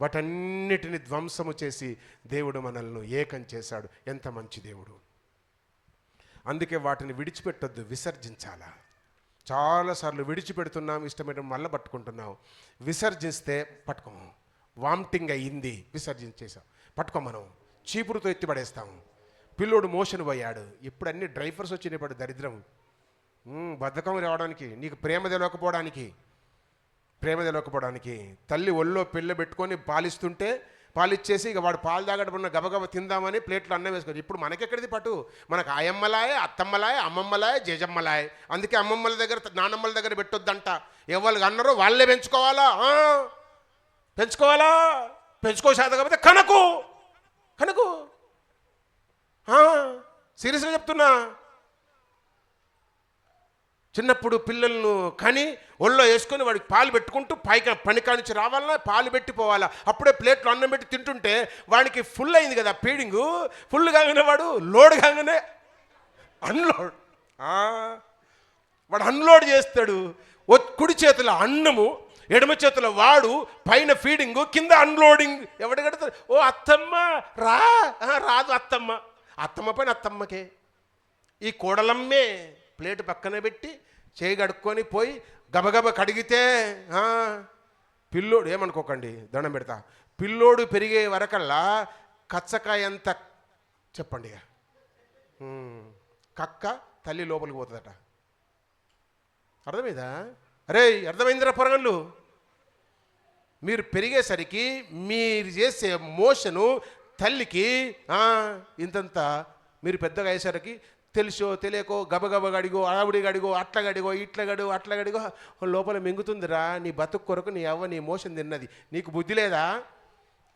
వాటన్నిటిని ధ్వంసము చేసి దేవుడు మనల్ని ఏకం చేశాడు. ఎంత మంచి దేవుడు! అందుకే వాటిని విడిచిపెట్టొద్దు, విసర్జించాలా. చాలాసార్లు విడిచిపెడుతున్నాం, ఇష్టమైన మళ్ళీ పట్టుకుంటున్నాం. విసర్జిస్తే పట్టుకోము. వామిటింగ్ అయ్యింది, విసర్జించేసాం, పట్టుకోమనం, చీపురుతో ఎత్తి పడేస్తాము. పిల్లోడు మోషన్ పోయాడు, ఇప్పుడు అన్ని డ్రైవర్స్ వచ్చినప్పుడు దరిద్రం, బద్ధకం రావడానికి, నీకు ప్రేమ తెలియకపోవడానికి. తల్లి ఒళ్ళో పిల్ల పెట్టుకొని పాలిస్తుంటే పాలిచ్చేసి ఇక వాడు పాలు తాగడం గబగబ తిందామని ప్లేట్లో అన్నం వేసుకోవచ్చు. ఇప్పుడు మనకెక్కడిది పట్టు? మనకు ఆయమ్మలాయే, అత్తమ్మలాయే, అమ్మమ్మలాయే, జేజమ్మలాయే. అందుకే అమ్మమ్మల దగ్గర, నానమ్మల దగ్గర పెట్టొద్దంట. ఎవరికి అన్నారో వాళ్ళే పెంచుకోవాలా. పెంచుకోసాదు కాబట్టి కనకు సీరియస్గా చెప్తున్నా. చిన్నప్పుడు పిల్లలను కని ఒళ్ళో వేసుకొని వాడికి పాలు పెట్టుకుంటూ పనికానించి రావాలన్నా పాలు పెట్టిపోవాలా. అప్పుడే ప్లేట్లో అన్నం పెట్టి తింటుంటే వాడికి ఫుల్ అయింది కదా ఫీడింగు. ఫుల్ కాగానే వాడు లోడ్ కాగానే వాడు అన్లోడ్ చేస్తాడు. కుడి చేతిలో అన్నము, ఎడమ చేతిలో వాడు, పైన ఫీడింగు, కింద అన్లోడింగ్. ఎవడు కడతారు? ఓ అత్తమ్మ రాదు అత్తమ్మ పైన అత్తమ్మకే. ఈ కోడలమ్మే ప్లేటు పక్కన పెట్టి చేయి కడుక్కొని పోయి గబగబ కడిగితే పిల్లోడు, ఏమనుకోకండి దండం పెడతా, పిల్లోడు పెరిగే వరకల్లా కచ్చకాయ అంత చెప్పండి కక్క తల్లి లోపలికి పోతుందట. అర్థమైందా? అర్థమైందిరా పొరగళ్ళు? మీరు పెరిగేసరికి మీరు చేసే మోషను తల్లికి ఇంతంత మీరు పెద్దగా అయ్యేసరికి తెలుసో తెలియకో గబగబ గడిగో ఆవిడి గడిగో అట్ల గడిగో అట్ల గడిగో లోపల మింగుతుందిరా. నీ బతుకు కొరకు నీ అవ్వ నీ మోషన్ తిన్నది. నీకు బుద్ధి లేదా?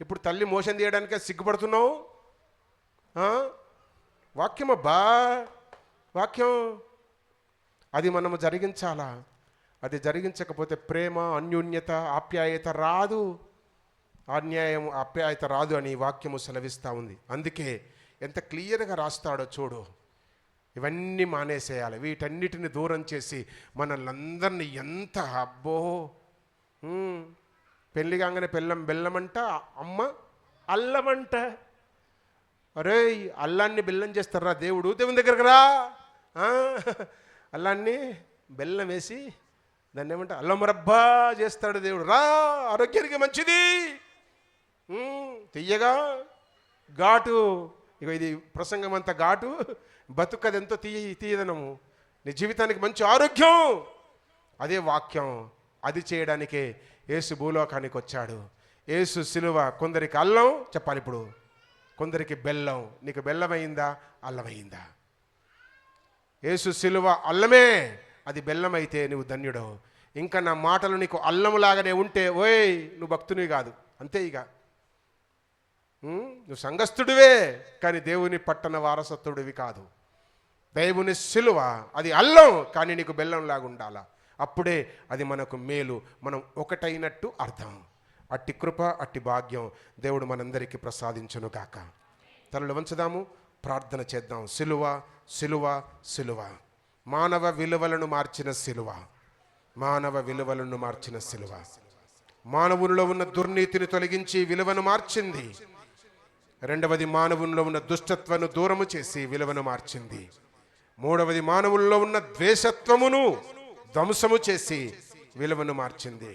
ఇప్పుడు తల్లి మోషన్ తీయడానికే సిగ్గుపడుతున్నావు? వాక్యం అబ్బా, వాక్యం అది మనము జరిగించాలా. అది జరిగించకపోతే ప్రేమ, అన్యోన్యత, ఆప్యాయత రాదు. అన్యాయం, ఆప్యాయత రాదు అని వాక్యము సెలవిస్తూ ఉంది. అందుకే ఎంత క్లియర్గా రాస్తాడో చూడు. ఇవన్నీ మానేసేయాలి, వీటన్నిటిని దూరం చేసి మనల్ని ఎంత అబ్బో. పెళ్ళి కాగానే బెల్లమంట, అమ్మ అల్లమంట. అరే అల్లాన్ని బెల్లం చేస్తారా దేవుడు? దేవుని దగ్గరకు రా. అల్లాన్ని బెల్లం వేసి దాన్ని ఏమంటే అల్లం రబ్బా చేస్తాడు దేవుడు. రా, ఆరోగ్యానికి మంచిది, తీయగా ఘాటు. ఇక ఇది ప్రసంగం అంతా ఘాటు, బతుకది ఎంతో తీయదనము. నీ జీవితానికి మంచి ఆరోగ్యం. అదే వాక్యం. అది చేయడానికే యేసు భూలోకానికి వచ్చాడు. యేసు సిలువ కొందరికి అల్లం చెప్పాలి, ఇప్పుడు కొందరికి బెల్లం. నీకు బెల్లమైందా, అల్లమైందా? యేసు సిలువ అల్లమే, అది బెల్లమైతే నువ్వు ధన్యుడవు. ఇంకా నా మాటలు నీకు అల్లములాగానే ఉంటే ఓయ్ నువ్వు భక్తునివి కాదు, అంతే. ఇక నువ్వు సంఘస్థుడివే కానీ దేవుని పట్టణ వారసత్వుడివి కాదు. దేవుని సిలువ అది అల్లం కానీ నీకు బెల్లంలాగా ఉండాలా. అప్పుడే అది మనకు మేలు, మనం ఒకటైనట్టు అర్థం. అట్టి కృప, అట్టి భాగ్యం దేవుడు మనందరికీ ప్రసాదించును గాక. తలలు వంచుదాము, ప్రార్థన చేద్దాం. సిలువ, సిలువ, సిలువ. మానవ విలువలను మార్చిన సిలువ, మానవ విలువలను మార్చిన సిలువ. మానవునిలో ఉన్న దుర్నీతిని తొలగించి విలువను మార్చింది. రెండవది, మానవునిలో ఉన్న దుష్టత్వను దూరము చేసి విలువను మార్చింది. మూడవది, మానవుల్లో ఉన్న ద్వేషత్వమును ధ్వంసము చేసి విలువను మార్చింది.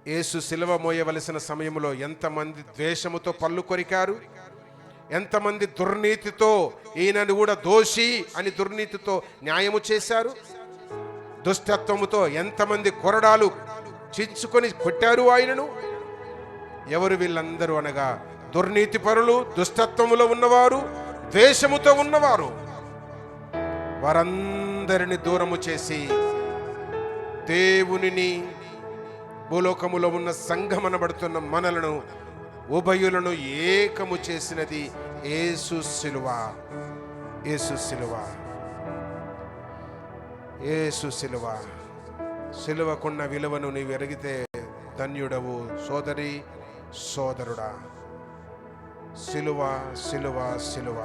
యేసు సిలువ మోయవలసిన సమయంలో ఎంతమంది ద్వేషముతో పళ్ళు కొరికారు, ఎంతమంది దుర్నీతితో ఈయనను కూడా దోషి అని దుర్నీతితో న్యాయము చేశారు. దుష్టత్వముతో ఎంతమంది కొరడాలు చించుకొని కొట్టారు ఆయనను. ఎవరు వీళ్ళందరూ అనగా దుర్నీతి పరులు, దుష్టత్వములో ఉన్నవారు, ద్వేషముతో ఉన్నవారు. వారందరిని దూరము చేసి దేవునిని, భూలోకములో ఉన్న సంఘమనబడుతున్న మనలను, ఉభయులను ఏకము చేసినది యేసు సిలువ. యేసు సిలువ, యేసు సిలువ. సిలువకున్న విలువను నీవు ఎరిగితే ధన్యుడవు సోదరి, సోదరుడా. సిలువ, సిలువ, సిలువ.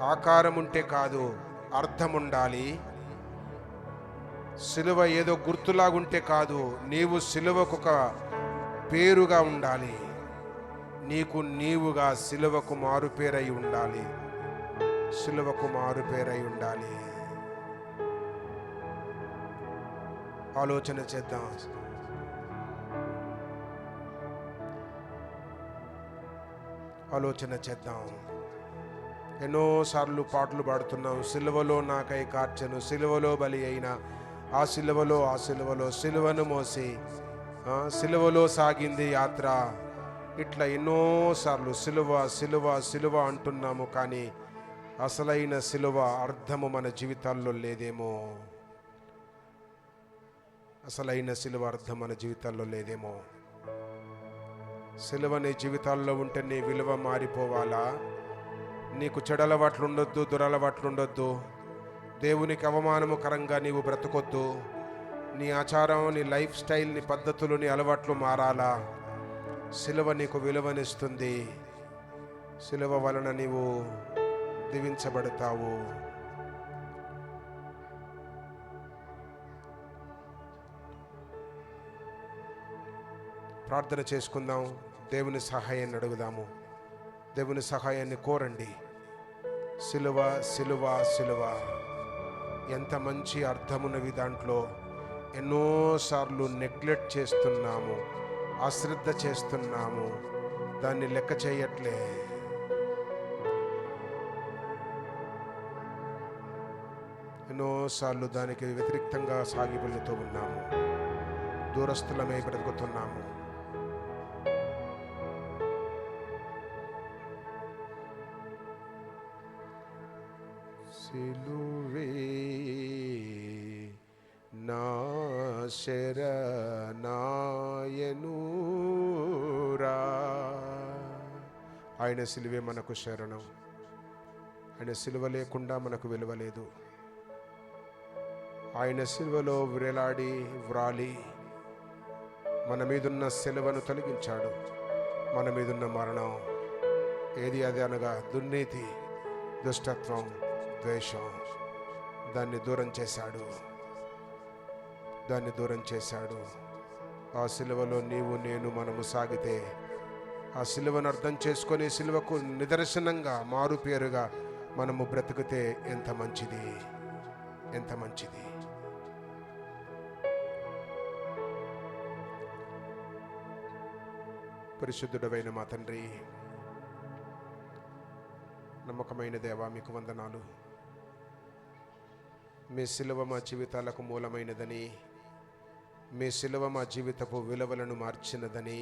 ఆకారం ఉంటే కాదు, అర్థం ఉండాలి. సిలువ ఏదో గుర్తులాగుంటే కాదు, నీవు సిలువకొక పేరుగా ఉండాలి. నీకు నీవుగా సిలువకు మారు పేరై ఉండాలి. సిలువకు మారు పేరై ఉండాలి. ఆలోచన చేద్దాం. ఆలోచన చేద్దాం. ఎన్నోసార్లు పాటలు పాడుతున్నాం. సిలువలో నాకై కార్చెను, సిలువలో బలి అయిన, ఆ సిలువలో, ఆ సిలువలో సిలువను మోసి, సిలువలో సాగింది యాత్ర. ఇట్లా ఎన్నోసార్లు సిలువ, సిలువ, సిలువ అంటున్నాము. కానీ అసలైన సిలువ అర్థము మన జీవితాల్లో లేదేమో. అసలైన సిలువ అర్థం మన జీవితాల్లో లేదేమో. సిలువ నీ జీవితాల్లో ఉంటే నీ విలువ మారిపోవాలా. నీకు చెడలవాట్లు ఉండొద్దు, దురలవాట్లు ఉండొద్దు. దేవునికి అవమానముకరంగా నీవు బ్రతకొద్దు. నీ ఆచారం, నీ లైఫ్ స్టైల్, నీ పద్ధతులు, నీ అలవాట్లు మారాలా. సిలువ నీకు విలువనిస్తుంది. సిలువ వలన నీవు దీవించబడతావు. ప్రార్థన చేసుకుందాం. దేవుని సహాయాన్ని అడుగుదాము. దేవుని సహాయాన్ని కోరండి. సిలువ, సిలువ, సిలువ. ఎంత మంచి అర్థమున్నవి. దాంట్లో ఎన్నోసార్లు నెగ్లెక్ట్ చేస్తున్నాము, అశ్రద్ధ చేస్తున్నాము, దాన్ని లెక్క చేయట్లే. ఎన్నోసార్లు దానికి వ్యతిరేక్తంగా సాగి వెళుతూ ఉన్నాము. దూరస్తులమై బ్రతుకుతున్నాము. శరణాయనురా. ఆయన సిలువే మనకు శరణం. ఆయన సిలువ లేకుండా మనకు విలువ లేదు. ఆయన సిలువలో వ్రేలాడి వ్రాలి మన మీదున్న సిలువను తొలగించాడు. మన మీదున్న మరణం ఏది అది అనగా దుర్నీతి, దుష్టత్వం, ద్వేషం, దాన్ని దూరం చేశాడు. ఆ సిలువలో నీవు నేను మనము సాగితే, ఆ సిలువను అర్థం చేసుకొని సిలువకు నిదర్శనంగా మారు పేరుగా మనము బ్రతికితే ఎంత మంచిది. పరిశుద్ధుడవైన మా తండ్రి, నమ్మకమైన దేవా, మీకు వందనాలు. మీ సిలువ మా జీవితాలకు మూలమైనదని, మీ సిలువ మా జీవితపు విలువలను మార్చినదని,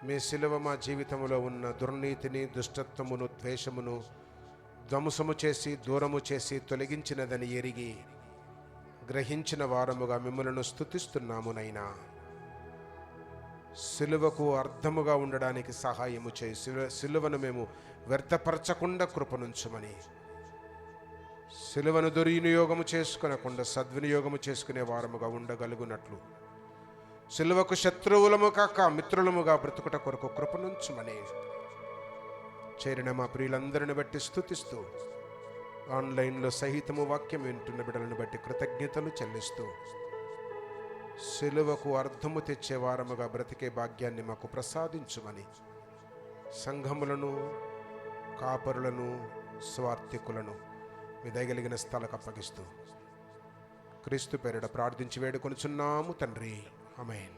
మీ సిలువ మా జీవితంలో ఉన్న దుర్నీతిని, దుష్టత్వమును, ద్వేషమును ధ్వంసము చేసి దూరము చేసి తొలగించినదని ఎరిగి గ్రహించిన వారముగా మిమ్మలను స్తుతిస్తున్నాము నైనా. సిలువకు అర్థముగా ఉండడానికి సహాయము చేయి. సిలువను మేము వ్యర్థపరచకుండా కృపనుంచమని, సిలువను దుర్వినియోగము చేసుకునకుండా సద్వినియోగము చేసుకునే వారముగా ఉండగలుగునట్లు, సిలువకు శత్రువులము కాక మిత్రులముగా బ్రతుకుట కొరకు కృపనుంచమని చేరిన మా ప్రియులందరిని బట్టి స్తుతిస్తూ, ఆన్లైన్లో సహితము వాక్యం వింటున్న బిడ్డలను బట్టి కృతజ్ఞతలు చెల్లిస్తూ, సిలువకు అర్థము తెచ్చే వారముగా బ్రతికే భాగ్యాన్ని మాకు ప్రసాదించుమని సంఘములను, కాపరులను, స్వార్థికులను మీ దయగలిగిన స్థలకు అప్పగిస్తూ క్రీస్తు పేరిట ప్రార్థించి వేడుకొనుచున్నాము తండ్రి. ఆమేన్.